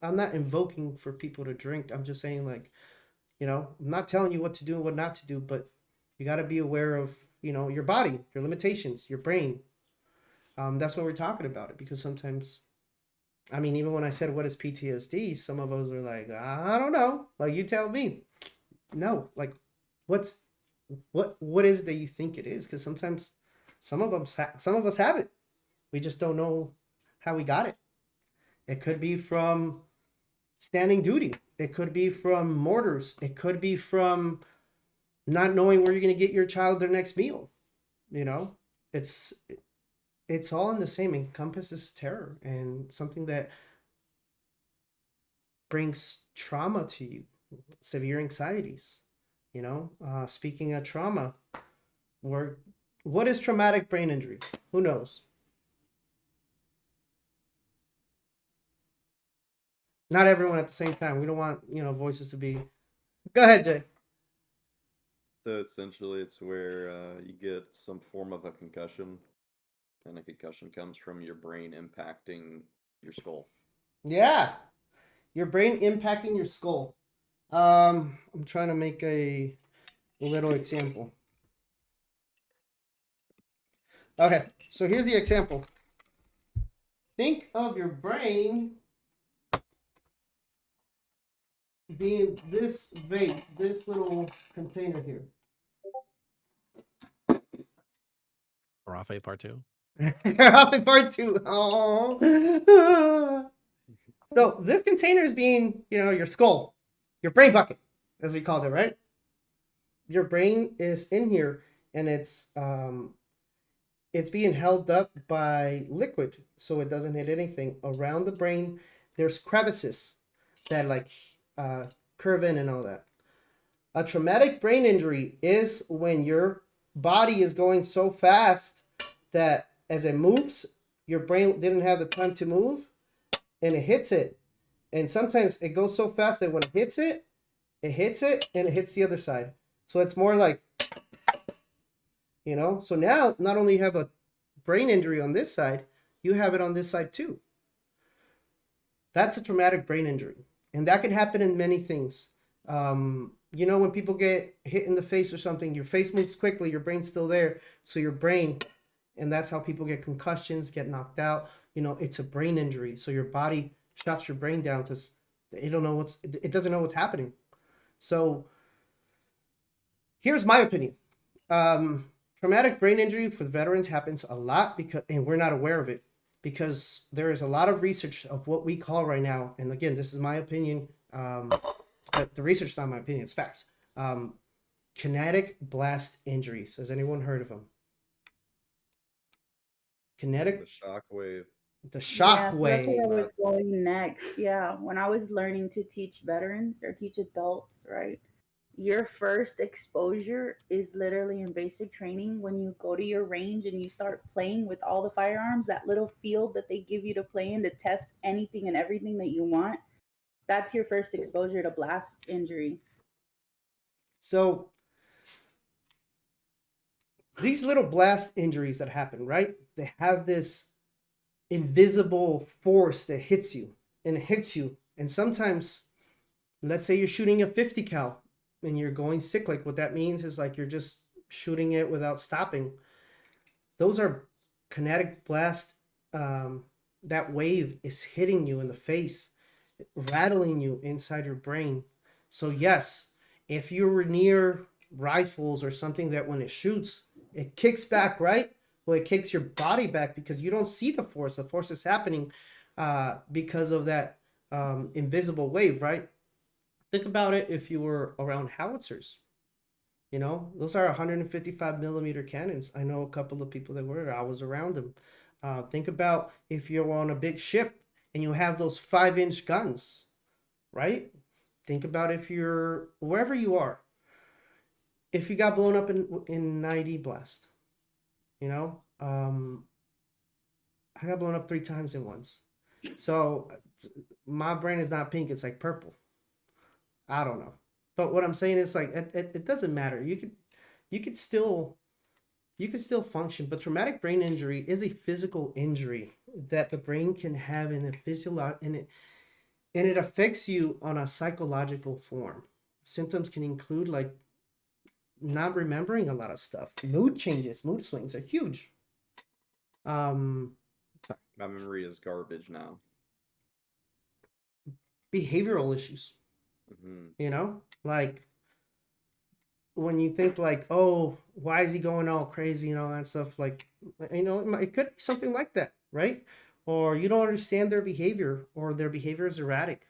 Speaker 4: I'm not invoking for people to drink. I'm just saying, like, you know, I'm not telling you what to do and what not to do, but you got to be aware of, you know, your body, your limitations, your brain. That's what we're talking about it because sometimes, I mean, even when I said what is PTSD, some of us are like, I don't know. Like you tell me. No, like what's what is it that you think it is? Because sometimes some of us have it. We just don't know how we got it. It could be from standing duty. It could be from mortars. It could be from not knowing where you're going to get your child their next meal. You know, it's it's all in the same encompasses terror and something that brings trauma to you, severe anxieties. You know, speaking of trauma, where what is traumatic brain injury? Who knows? Not everyone at the same time. We don't want voices to be. Go ahead, Jay.
Speaker 9: So essentially, it's where you get some form of a concussion, and a concussion comes from your brain impacting your skull.
Speaker 4: Yeah, your brain impacting your skull. I'm trying to make a little example. Okay, so here's the example. Think of your brain being this vape, this little container here.
Speaker 10: Rafe part 2.
Speaker 4: Happy part 2. Oh. So this container is being, your skull, your brain bucket, as we call it, right? Your brain is in here, and it's being held up by liquid, so it doesn't hit anything around the brain. There's crevices that curve in and all that. A traumatic brain injury is when your body is going so fast that as it moves, your brain didn't have the time to move, and it hits it. And sometimes it goes so fast that when it hits it, and it hits the other side. So it's more like, so now not only you have a brain injury on this side, you have it on this side too. That's a traumatic brain injury. And that can happen in many things. When people get hit in the face or something, your face moves quickly, your brain's still there. So your brain, and that's how people get concussions, get knocked out. It's a brain injury. So your body shuts your brain down because it doesn't know what's happening. So here's my opinion. Traumatic brain injury for the veterans happens a lot because, and we're not aware of it because there is a lot of research of what we call right now. And again, this is my opinion. The research is not my opinion; it's facts. Kinetic blast injuries. Has anyone heard of them? Kinetic.
Speaker 9: The shockwave.
Speaker 4: The shock
Speaker 6: Yeah, so that's where I
Speaker 4: wave.
Speaker 6: was going next. Yeah, when I was learning to teach veterans or teach adults, right? Your first exposure is literally in basic training when you go to your range and you start playing with all the firearms, that little field that they give you to play in to test anything and everything that you want. That's your first exposure to blast injury.
Speaker 4: So these little blast injuries that happen, right? They have this invisible force that hits you and it hits you. And sometimes, let's say you're shooting a 50 cal and you're going cyclic. What that means is like you're just shooting it without stopping. Those are kinetic blast. That wave is hitting you in the face, rattling you inside your brain. So yes, if you were near rifles or something that when it shoots, it kicks back, right? Well, it kicks your body back because you don't see the force. The force is happening because of that invisible wave, right? Think about it if you were around howitzers. You know, those are 155 millimeter cannons. I know a couple of people that were, I was around them. Think about if you're on a big ship and you have those 5-inch guns, right? Think about if you're wherever you are. If you got blown up in 90 blast, you know, I got blown up 3 times in once. So my brain is not pink; it's like purple. I don't know, but what I'm saying is like it doesn't matter. You could still function, but traumatic brain injury is a physical injury that the brain can have in a and it affects you on a psychological form. Symptoms can include like not remembering a lot of stuff, mood changes, mood swings are huge.
Speaker 9: My memory is garbage now.
Speaker 4: Behavioral issues,
Speaker 9: Mm-hmm.
Speaker 4: you know, like when you think like, oh, why is he going all crazy and all that stuff, like, you know, it could be something like that, right? Or you don't understand their behavior or their behavior is erratic.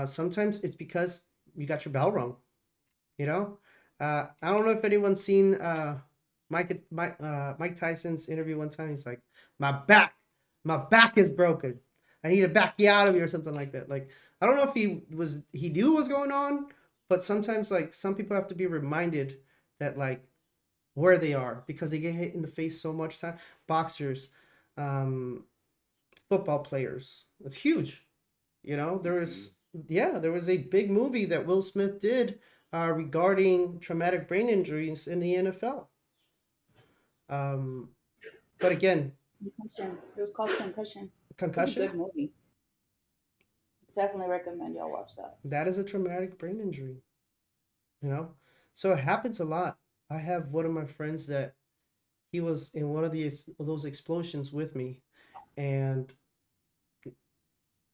Speaker 4: Sometimes it's because you got your bell rung, you know. I don't know if anyone's seen Mike Tyson's interview one time. He's like, my back is broken. I need to back you out of me or something like that. Like, I don't know if he knew what was going on, but sometimes like some people have to be reminded that like where they are because they get hit in the face so much time. Boxers, um, football players, it's huge. You know, there was a big movie that Will Smith did regarding traumatic brain injuries in the NFL. But again,
Speaker 6: Concussion. It was called Concussion. It was a
Speaker 4: concussion,
Speaker 6: good movie. Definitely recommend y'all watch that.
Speaker 4: that is a traumatic brain injury, you know? So it happens a lot. I have one of my friends that he was in one of those explosions with me and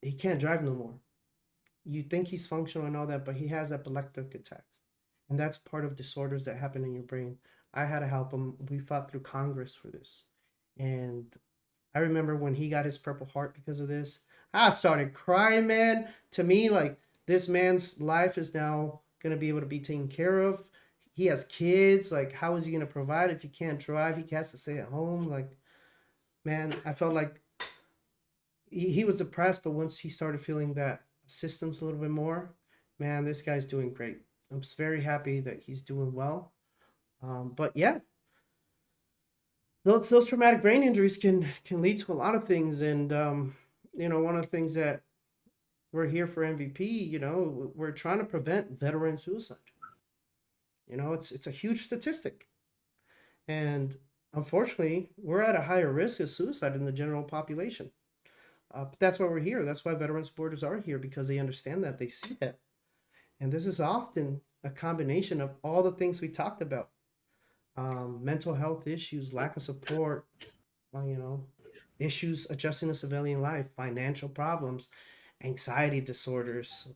Speaker 4: he can't drive no more. You think he's functional and all that, but he has epileptic attacks. And that's part of disorders that happen in your brain. I had to help him. We fought through Congress for this. And I remember when he got his Purple Heart because of this, I started crying, man. To me, like, this man's life is now going to be able to be taken care of. He has kids. Like, how is he going to provide if he can't drive? He has to stay at home. Like, man, I felt like he was depressed, but once he started feeling that assistance a little bit more, man, this guy's doing great. I'm just very happy that he's doing well. But yeah, those traumatic brain injuries can lead to a lot of things, and you know, one of the things that we're here for MVP, you know, we're trying to prevent veteran suicide. You know, it's a huge statistic, and unfortunately, we're at a higher risk of suicide in the general population. But that's why we're here. That's why veteran supporters are here because they understand that, they see that, and this is often a combination of all the things we talked about: mental health issues, lack of support, you know, issues adjusting to civilian life, financial problems, anxiety disorders,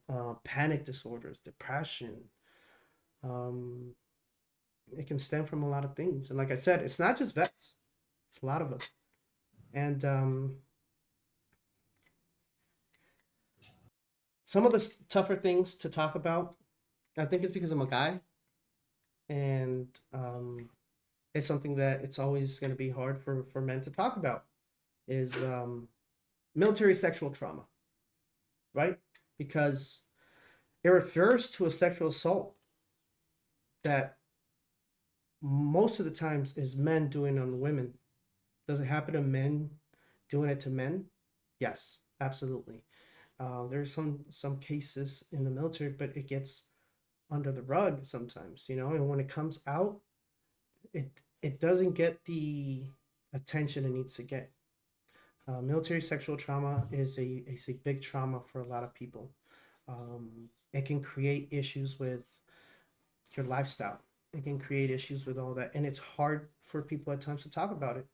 Speaker 4: panic disorders, depression, um, it can stem from a lot of things. And like I said, it's not just vets; it's a lot of us. And some of the tougher things to talk about, I think it's because I'm a guy, and it's something that it's always going to be hard for men to talk about, is military sexual trauma, right? Because it refers to a sexual assault that most of the times is men doing on women. Does it happen to men doing it to men? Yes, absolutely. There's some cases in the military, but it gets under the rug sometimes, and when it comes out, it it doesn't get the attention it needs to get. Military sexual trauma is a big trauma for a lot of people. It can create issues with your lifestyle. It can create issues with all that, and it's hard for people at times to talk about it.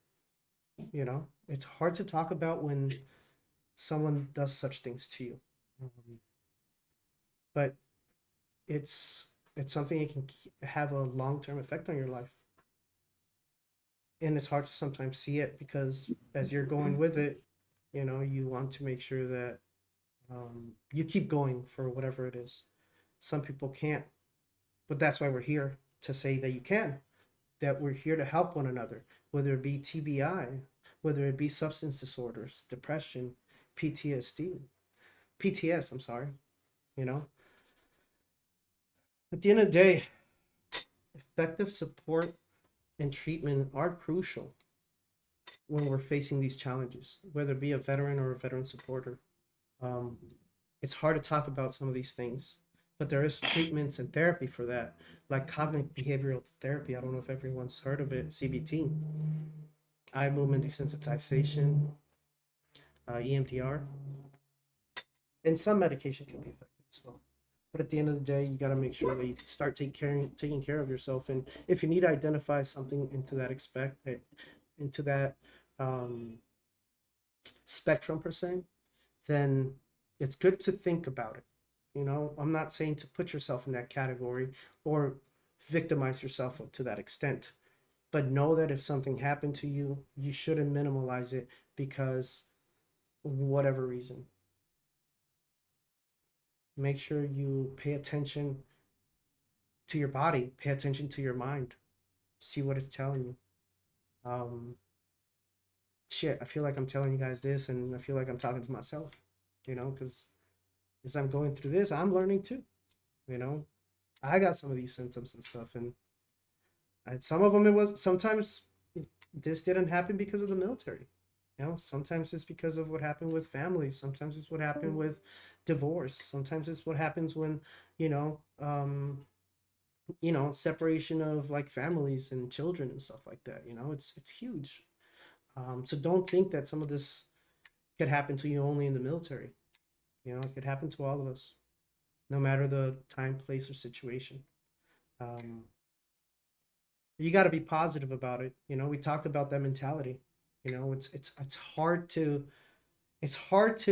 Speaker 4: It's hard to talk about when someone does such things to you. But it's it's something that can have a long-term effect on your life, and it's hard to sometimes see it because as you're going with it, you want to make sure that you keep going for whatever it is. Some people can't, but that's why we're here to say that you can, that we're here to help one another, whether it be TBI, whether it be substance disorders, depression, PTSD, PTS, I'm sorry, you know. At the end of the day, effective support and treatment are crucial when we're facing these challenges, whether it be a veteran or a veteran supporter. Um, it's hard to talk about some of these things, but there is treatments and therapy for that, like cognitive behavioral therapy. I don't know if everyone's heard of it, CBT, eye movement desensitization, EMDR, and some medication can be effective as well. But at the end of the day, you got to make sure that you start taking care of yourself. And if you need to identify something into that um, spectrum per se, then it's good to think about it. I'm not saying to put yourself in that category or victimize yourself to that extent, but know that if something happened to you, you shouldn't minimize it because whatever reason. Make sure you pay attention to your body, pay attention to your mind, see what it's telling you. Shit, I feel like I'm telling you guys this, and I feel like I'm talking to myself, because as I'm going through this, I'm learning too. I got some of these symptoms and stuff, and some of them sometimes this didn't happen because of the military. Sometimes it's because of what happened with families. Sometimes it's what happened with divorce. Sometimes it's what happens when, separation of like families and children and stuff like that. It's huge. So don't think that some of this could happen to you only in the military. It could happen to all of us, no matter the time, place, or situation. You got to be positive about it. We talked about that mentality. It's hard to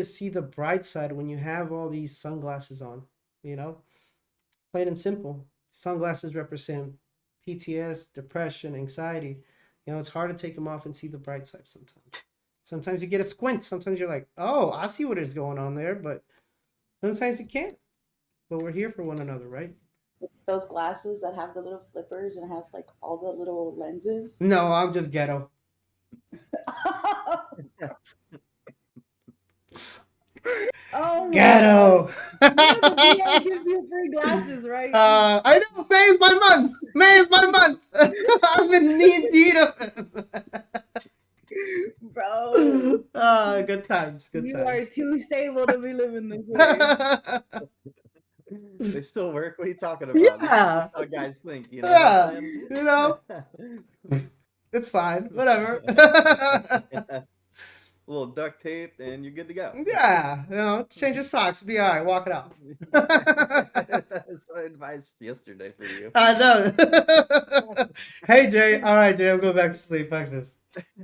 Speaker 4: see the bright side when you have all these sunglasses on. Plain and simple. Sunglasses represent PTS, depression, anxiety. It's hard to take them off and see the bright side sometimes. Sometimes you get a squint. Sometimes you're like, oh, I see what is going on there, but sometimes you can't. But we're here for one another, right?
Speaker 6: It's those glasses that have the little flippers and it has like all the little lenses.
Speaker 4: No, I'm just ghetto.
Speaker 6: Oh,
Speaker 4: ghetto.
Speaker 6: The VA gives you free glasses, right?
Speaker 4: I know. May is my month. May is my month. I've been knee deep of it.
Speaker 6: Bro.
Speaker 4: Good times. Good
Speaker 6: you
Speaker 4: times.
Speaker 6: are too stable to be living this way.
Speaker 9: They still work. What are you talking about?
Speaker 4: Yeah.
Speaker 9: This is how guys think. You know what I'm saying?
Speaker 4: It's fine. Whatever.
Speaker 9: A little duct tape, and you're good to go.
Speaker 4: Yeah. Change your socks. Be all right. Walk it out.
Speaker 9: That's advice yesterday for you.
Speaker 4: I know. Hey, Jay. All right, Jay. I'm going back to sleep. Fuck this.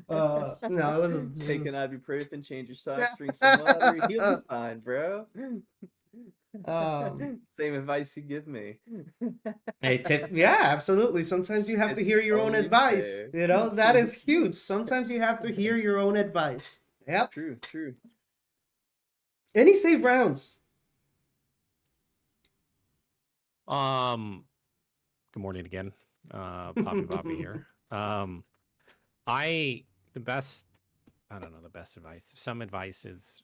Speaker 4: No, it wasn't.
Speaker 9: Take an ibuprofen, change your socks, drink some water. You'll be fine, bro. Same advice you give me.
Speaker 4: Hey, tip. Yeah, absolutely. Sometimes you have to
Speaker 9: It's
Speaker 4: hear your own
Speaker 9: only
Speaker 4: advice.
Speaker 9: fair.
Speaker 4: You know, that is huge. Sometimes you have to hear your own advice. Yep.
Speaker 9: True.
Speaker 4: Any save rounds?
Speaker 10: Good morning again. Poppy here. The best, I don't know, the best advice. Some advice is,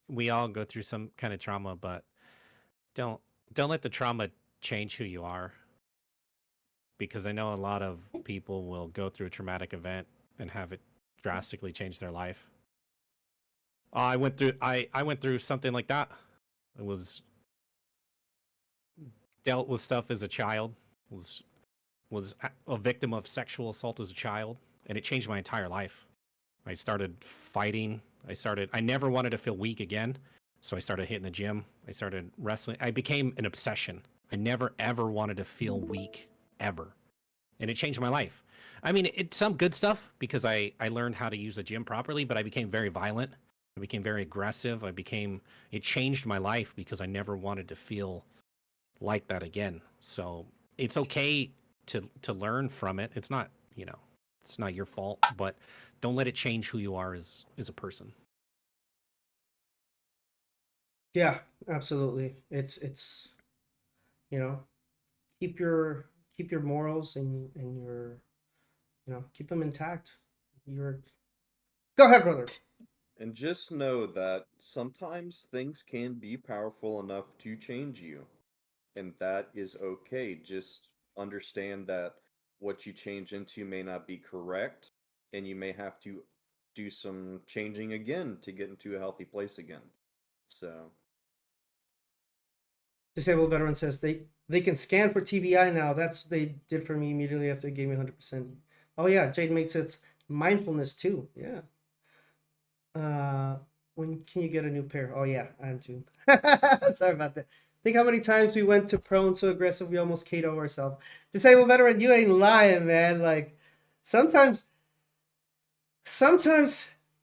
Speaker 10: we all go through some kind of trauma, but don't let the trauma change who you are. Because I know a lot of people will go through a traumatic event and have it drastically change their life. I went through something like that. It was dealt with stuff as a child. Was a victim of sexual assault as a child, and it changed my entire life. I started fighting. I never wanted to feel weak again, so I started hitting the gym. I started wrestling. I became an obsession. I never ever wanted to feel weak ever, and it changed my life. I mean, it's some good stuff because I learned how to use the gym properly, but I became very violent. I became very aggressive. It changed my life because I never wanted to feel like that again. So it's okay to learn from it. It's not, it's not your fault, but don't let it change who you are as a person.
Speaker 4: Yeah, absolutely. It's keep your morals and your keep them intact. You're Go ahead, brother.
Speaker 9: And just know that sometimes things can be powerful enough to change you. And that is okay. Just understand that what you change into may not be correct, and you may have to do some changing again to get into a healthy place again. So,
Speaker 4: Disabled veteran says they can scan for TBI now. That's what they did for me immediately after they gave me 100%. Oh yeah, Jade makes it mindfulness too. Yeah. When can you get a new pair? Oh yeah, I am too. Sorry about that. Think how many times we went to prone so aggressive we almost KO ourselves. Disabled veteran, you ain't lying, man. Like sometimes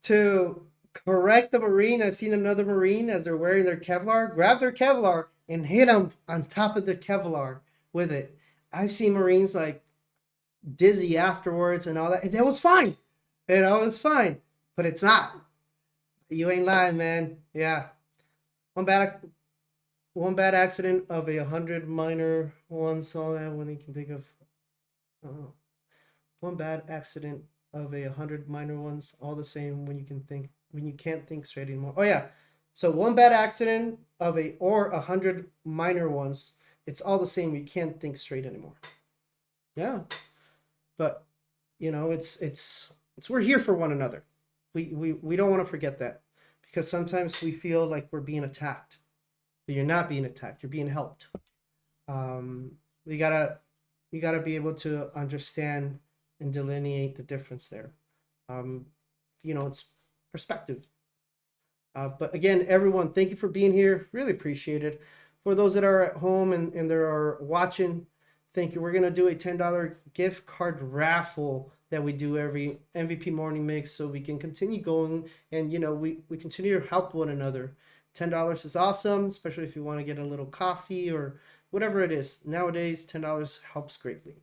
Speaker 4: to correct the Marine, I've seen another Marine as they're wearing their Kevlar, grab their Kevlar and hit them on top of the Kevlar with it. I've seen Marines like dizzy afterwards and all that. And it was fine. It was fine. But it's not. You ain't lying, man. Yeah. One bad accident of 100 minor ones. All that when you can think of. One bad accident of 100 minor ones. All the same when you can't think straight anymore. Oh yeah. So one bad accident of 100 minor ones. It's all the same. You can't think straight anymore. Yeah. But it's we're here for one another. We don't want to forget that, because sometimes we feel like we're being attacked, but you're not being attacked. You're being helped. We gotta be able to understand and delineate the difference there. It's perspective. But again, everyone, thank you for being here. Really appreciate it. For those that are at home and they are watching, thank you. We're going to do a $10 gift card raffle that we do every MVP morning mix, so we can continue going and, we continue to help one another. $10 is awesome, especially if you want to get a little coffee or whatever it is. Nowadays, $10 helps greatly.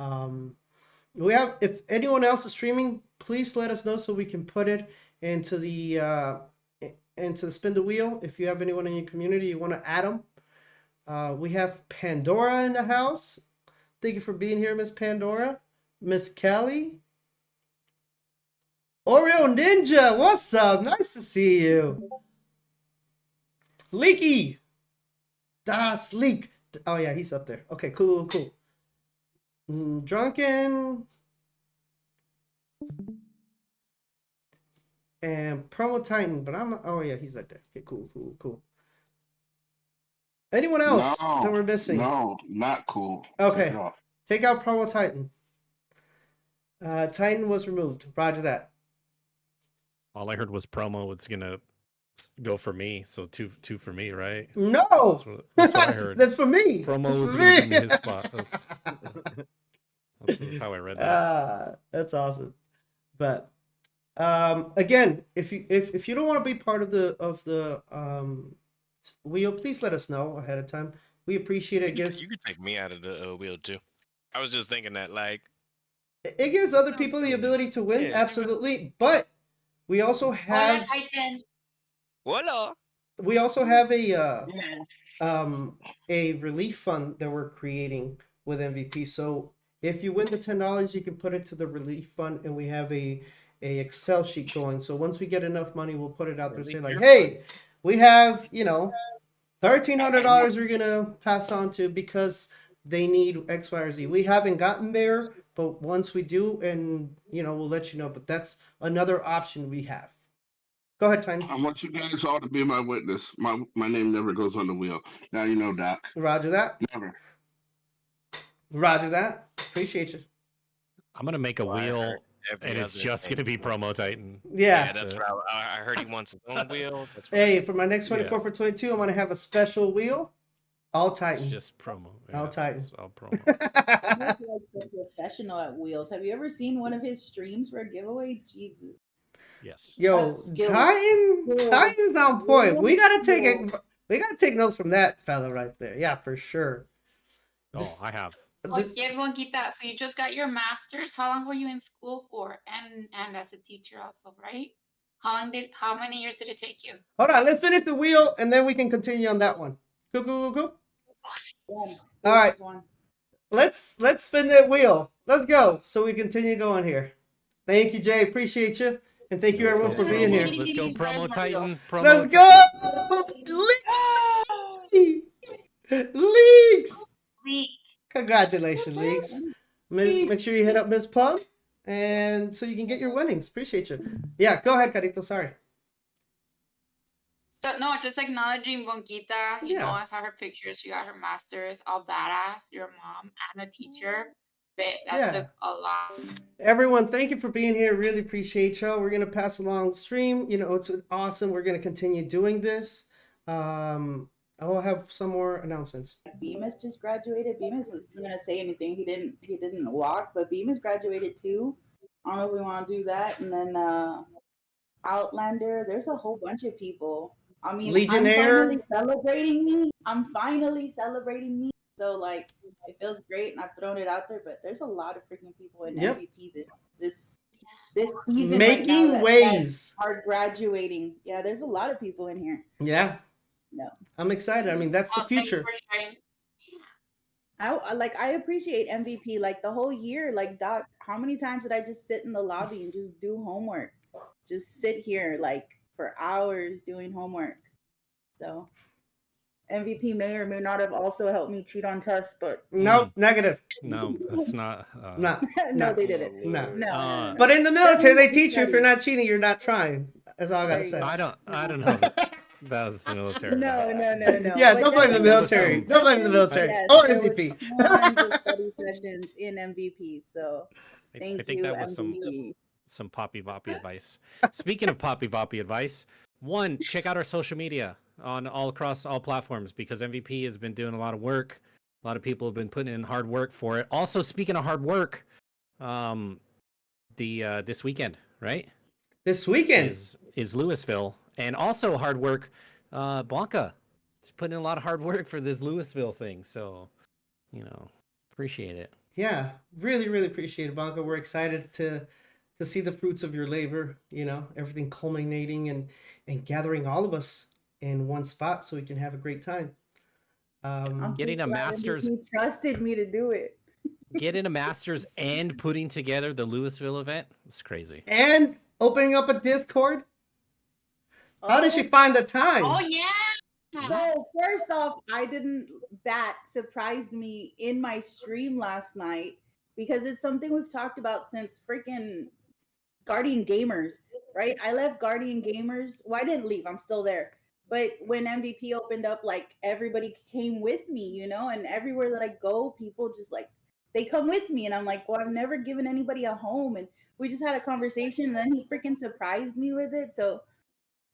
Speaker 4: If anyone else is streaming, please let us know so we can put it into the spin the wheel. If you have anyone in your community, you want to add them. We have Pandora in the house. Thank you for being here, Miss Pandora. Miss Kelly. Oreo Ninja, what's up? Nice to see you. Leaky. Das Leak. Oh yeah, he's up there. Okay, cool. Drunken. And Promo Titan, but I'm not. Oh yeah, he's right there. Okay, cool. Anyone else that we're missing?
Speaker 11: No, not cool.
Speaker 4: Okay. Take out Promo Titan. Titan was removed. Roger that.
Speaker 10: All I heard was promo was gonna go for me, so two for me, right?
Speaker 4: No,
Speaker 10: that's what I heard.
Speaker 4: That's for me.
Speaker 10: Promo was gonna give me his spot. That's how I read that.
Speaker 4: That's awesome. But again, if you don't want to be part of the wheel, please let us know ahead of time. We appreciate it. It gives
Speaker 5: You could take me out of the wheel too. I was just thinking that, like,
Speaker 4: it gives other people the ability to win,
Speaker 5: Yeah.
Speaker 4: absolutely. But we also
Speaker 11: Hola,
Speaker 4: have
Speaker 11: Titan.
Speaker 5: voila.
Speaker 4: we also have a relief fund that we're creating with MVP. So if you win the $10, you can put it to the relief fund, and we have a Excel sheet going. So once we get enough money, we'll put it out there and say like, hey, we have $1,300 we're gonna pass on to because they need X, Y, or Z. We haven't gotten there, but once we do, and we'll let you know. But that's another option we have. Go ahead, Tiny.
Speaker 12: I want you guys all to be my witness. My name never goes on the wheel. Now you know, Doc.
Speaker 4: Roger that.
Speaker 12: Never.
Speaker 4: Roger that. Appreciate you.
Speaker 10: I'm gonna make a
Speaker 5: Well, I
Speaker 10: wheel,
Speaker 5: heard every
Speaker 10: and it's
Speaker 5: other
Speaker 10: just gonna
Speaker 5: thing.
Speaker 10: be Promo Titan.
Speaker 4: Yeah.
Speaker 5: That's right. I heard he wants his own wheel. That's
Speaker 4: Hey, for my next 24
Speaker 10: Yeah.
Speaker 4: for 22, I'm gonna have a special wheel. All
Speaker 10: It's
Speaker 4: Titan.
Speaker 10: just promo.
Speaker 4: All Titan.
Speaker 10: It's all promo.
Speaker 6: He's like a professional at wheels. Have you ever seen one of his streams for a giveaway? Jesus.
Speaker 10: Yes.
Speaker 4: Yo,
Speaker 6: That's skills.
Speaker 4: Titan's on point. We gotta take
Speaker 6: Skills.
Speaker 4: it. We gotta take notes from that fella right there. Yeah, for sure.
Speaker 10: Oh, I have.
Speaker 11: Oye, Bonquita, so you just got your master's. How long were you in school for? And as a teacher also, right? How many years did it take you?
Speaker 4: Hold on, let's finish the wheel and then we can continue on that one. Cool.
Speaker 6: One.
Speaker 4: All right.
Speaker 6: Just one.
Speaker 4: Let's spin that wheel. Let's go so we continue going here. Thank you, Jay. Appreciate you. And thank you everyone for being here.
Speaker 10: Let's go, Promo Titan. Promo
Speaker 4: Let's
Speaker 10: Titan.
Speaker 4: go! Leaks!
Speaker 11: Leak.
Speaker 4: Congratulations, Leaks. Make sure you hit up Miss Plum and so you can get your winnings. Appreciate you. Yeah, go ahead, Carito. Sorry.
Speaker 11: So no, just acknowledging Bonquita. You know,
Speaker 4: Yeah.
Speaker 11: I saw her pictures. She got her master's, all badass. Your mom and a teacher. But that
Speaker 4: Yeah.
Speaker 11: took a lot.
Speaker 4: Everyone, thank you for being here. Really appreciate y'all. We're gonna pass along the stream. It's awesome. We're gonna continue doing this. I will have some more announcements.
Speaker 6: Bemis just graduated. Bemis wasn't gonna say anything. He didn't walk, but Bemis graduated too. I don't know if we want to do that. And then Outlander. There's a whole bunch of people. I mean,
Speaker 4: Legionnaire.
Speaker 6: I'm finally celebrating me. So like, it feels great, and I've thrown it out there. But there's a lot of freaking people in
Speaker 4: Yep.
Speaker 6: MVP this season
Speaker 4: Making
Speaker 6: right now
Speaker 4: waves.
Speaker 6: that are graduating. Yeah, there's a lot of people in here.
Speaker 4: Yeah.
Speaker 6: No.
Speaker 4: I'm excited. I mean, that's the future.
Speaker 11: Thanks for sharing.
Speaker 6: I appreciate MVP like the whole year. Like, Doc, how many times did I just sit in the lobby and just do homework? Just sit here like for hours doing homework. So MVP may or may not have also helped me cheat on tests, but
Speaker 4: Nope, negative.
Speaker 10: No, that's not.
Speaker 4: No.
Speaker 6: no, they didn't.
Speaker 4: No.
Speaker 6: No.
Speaker 4: But in the military, they teach you if you're not cheating, you're not trying. That's all I gotta
Speaker 6: There you
Speaker 4: say.
Speaker 6: go.
Speaker 10: I don't know. That was the military.
Speaker 6: No.
Speaker 4: Yeah,
Speaker 6: But
Speaker 4: don't blame the
Speaker 6: definitely
Speaker 4: military. Don't blame the military.
Speaker 6: Yes,
Speaker 4: Or
Speaker 6: there was
Speaker 4: MVP.
Speaker 6: tons of study sessions in MVP. So thank
Speaker 10: I think
Speaker 6: you,
Speaker 10: that was
Speaker 6: MVP.
Speaker 10: some Poppy Voppy advice. Speaking of Poppy Voppy advice, one, check out our social media across all platforms because MVP has been doing a lot of work. A lot of people have been putting in hard work for it. Also, speaking of hard work, this weekend, right?
Speaker 4: This weekend
Speaker 10: is Louisville, and also hard work. Blanca is putting in a lot of hard work for this Louisville thing. So, appreciate it.
Speaker 4: Yeah, really appreciate it, Blanca. We're excited to see the fruits of your labor, everything culminating and gathering all of us in one spot so we can have a great time.
Speaker 10: Getting a master's.
Speaker 6: He trusted me to do it.
Speaker 10: Getting a master's and putting together the Louisville event was crazy.
Speaker 4: And opening up a Discord. How did she find the time?
Speaker 11: Oh yeah.
Speaker 6: So first off, that surprised me in my stream last night because it's something we've talked about since freaking Guardian Gamers, right? I left Guardian Gamers. Well, I didn't leave. I'm still there. But when MVP opened up, like everybody came with me, and everywhere that I go, people just like they come with me, and I'm like, well, I've never given anybody a home, and we just had a conversation, and then he freaking surprised me with it. So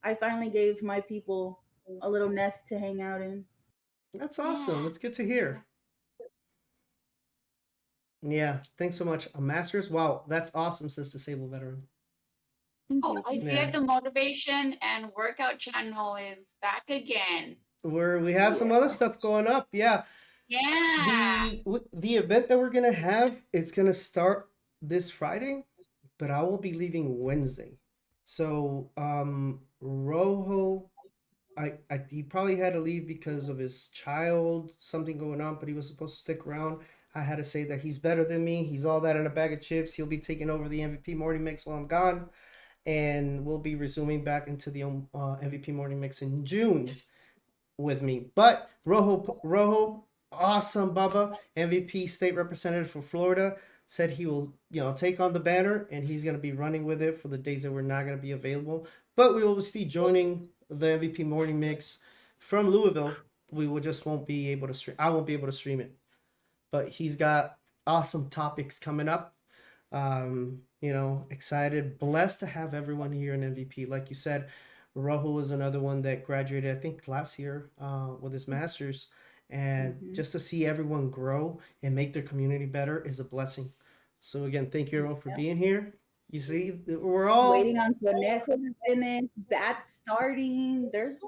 Speaker 6: I finally gave my people a little nest to hang out in.
Speaker 4: That's awesome. That's good to hear. Yeah, thanks so much. A master's? Wow, that's awesome, says Disabled Veteran.
Speaker 11: Oh, I see like the motivation and workout channel is back again.
Speaker 4: we have some other stuff going up. Yeah.
Speaker 11: Yeah.
Speaker 4: The event that we're gonna have, it's gonna start this Friday, but I will be leaving Wednesday. So Rojo, he probably had to leave because of his child, something going on, but he was supposed to stick around. I had to say that he's better than me. He's all that in a bag of chips. He'll be taking over the MVP morning mix while I'm gone, and we'll be resuming back into the MVP morning mix in June with me. But Rojo, awesome Bubba, MVP state representative for Florida, said he will, take on the banner and he's going to be running with it for the days that we're not going to be available. But we will be joining the MVP morning mix from Louisville. We will just won't be able to stream. I won't be able to stream it. But he's got awesome topics coming up. Excited, blessed to have everyone here in MVP. Like you said, Rojo was another one that graduated, I think, last year with his master's. And just to see everyone grow and make their community better is a blessing. So again, thank you everyone for being here. You see, we're all
Speaker 6: waiting on Conejo to finish. Bat starting. There's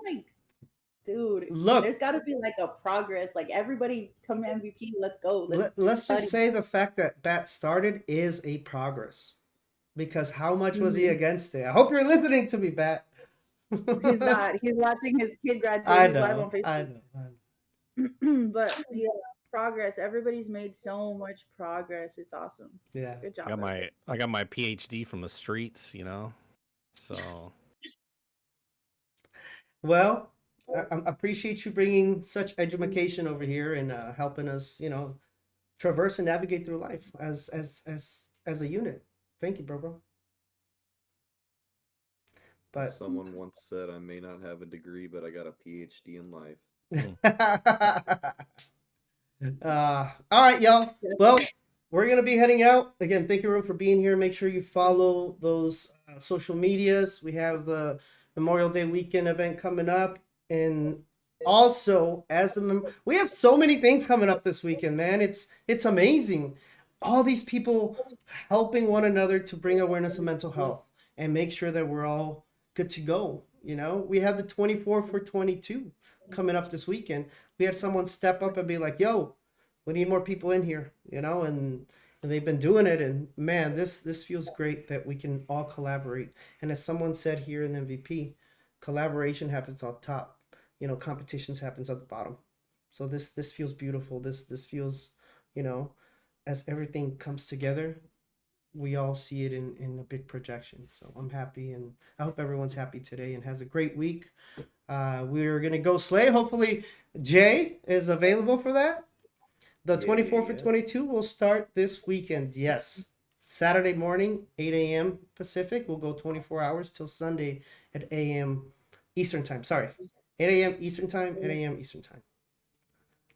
Speaker 6: dude,
Speaker 4: look.
Speaker 6: There's got to be a progress. Everybody come MVP. Let's go.
Speaker 4: Let's just say the fact that Bat started is a progress. Because how much was he against it? I hope you're listening to me, Bat.
Speaker 6: He's not. He's watching his kid graduate.
Speaker 4: I
Speaker 6: He's live on
Speaker 4: know.
Speaker 6: Facebook. But yeah, progress. Everybody's made so much progress. It's awesome.
Speaker 4: Yeah.
Speaker 6: Good job.
Speaker 10: I got my PhD from the streets, So.
Speaker 4: Well, I appreciate you bringing such education over here and helping us, traverse and navigate through life as a unit. Thank you, bro. But
Speaker 9: someone once said, I may not have a degree, but I got a PhD in life.
Speaker 4: All right, y'all. Well, we're going to be heading out. Again, thank you everyone for being here. Make sure you follow those social medias. We have the Memorial Day weekend event coming up. And also, we have so many things coming up this weekend, man. It's amazing. All these people helping one another to bring awareness of mental health and make sure that we're all good to go. We have the 24 for 22 coming up this weekend. We had someone step up and be like, yo, we need more people in here, and they've been doing it. And man, this feels great that we can all collaborate. And as someone said here in MVP, collaboration happens on top, competitions happens at the bottom. So this feels beautiful. This feels, as everything comes together, we all see it in a big projection. So I'm happy, and I hope everyone's happy today and has a great week. We're gonna go slay. Hopefully Jay is available for that. The 24 for 22 will start this weekend. Yes, Saturday morning, 8 a.m. Pacific. We'll go 24 hours till Sunday at 8 a.m. Eastern time. Sorry, 8 a.m. Eastern time, 8 a.m. Eastern time.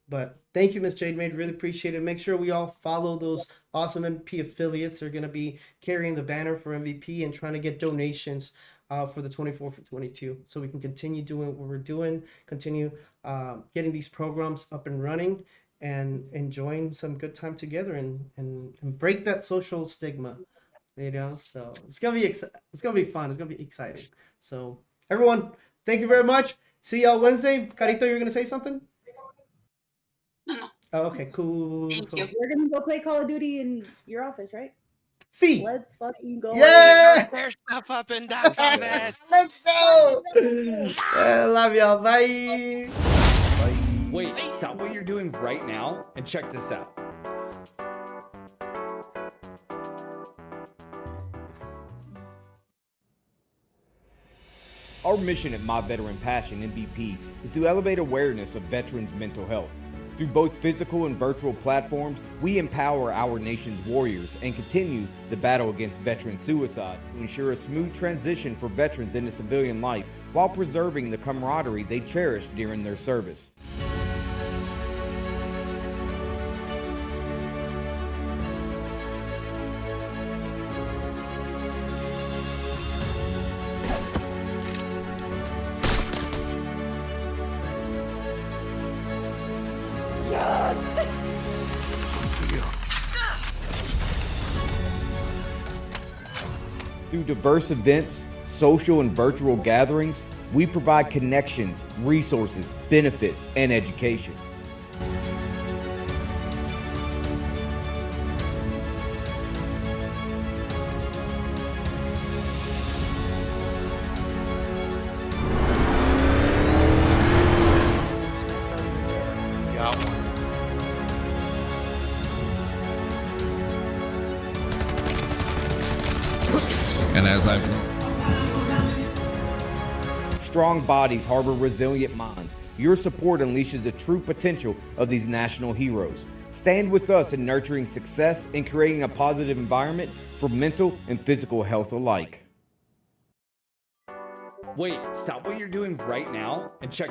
Speaker 4: But thank you, Miss Jade Maid. Really appreciate it. Make sure we all follow those awesome MVP affiliates. They're going to be carrying the banner for MVP and trying to get donations for the 24 for 22. So we can continue doing what we're doing, continue getting these programs up and running, and enjoying some good time together and break that social stigma. So it's going to be fun. It's going to be exciting. So everyone, thank you very much. See y'all Wednesday. Carito, you're going to say something?
Speaker 11: No.
Speaker 4: Oh, okay, cool.
Speaker 11: Thank you.
Speaker 6: We're gonna go play Call of Duty in your office, right?
Speaker 4: See.
Speaker 6: Let's fucking go.
Speaker 4: Yeah.
Speaker 5: There's stuff up in Doc's office.
Speaker 4: Let's go. I love y'all. Bye.
Speaker 13: Wait, stop what you're doing right now and check this out.
Speaker 1: Our mission at My Veteran Passion, MVP, is to elevate awareness of veterans' mental health. Through both physical and virtual platforms, we empower our nation's warriors and continue the battle against veteran suicide to ensure a smooth transition for veterans into civilian life while preserving the camaraderie they cherished during their service. Through diverse events, social and virtual gatherings, We provide connections, resources, benefits, and education.
Speaker 5: Got one.
Speaker 14: And as I've
Speaker 1: Strong bodies harbor resilient minds. Your support unleashes the true potential of these national heroes. Stand with us in nurturing success and creating a positive environment for mental and physical health alike.
Speaker 13: Wait, stop what you're doing right now and check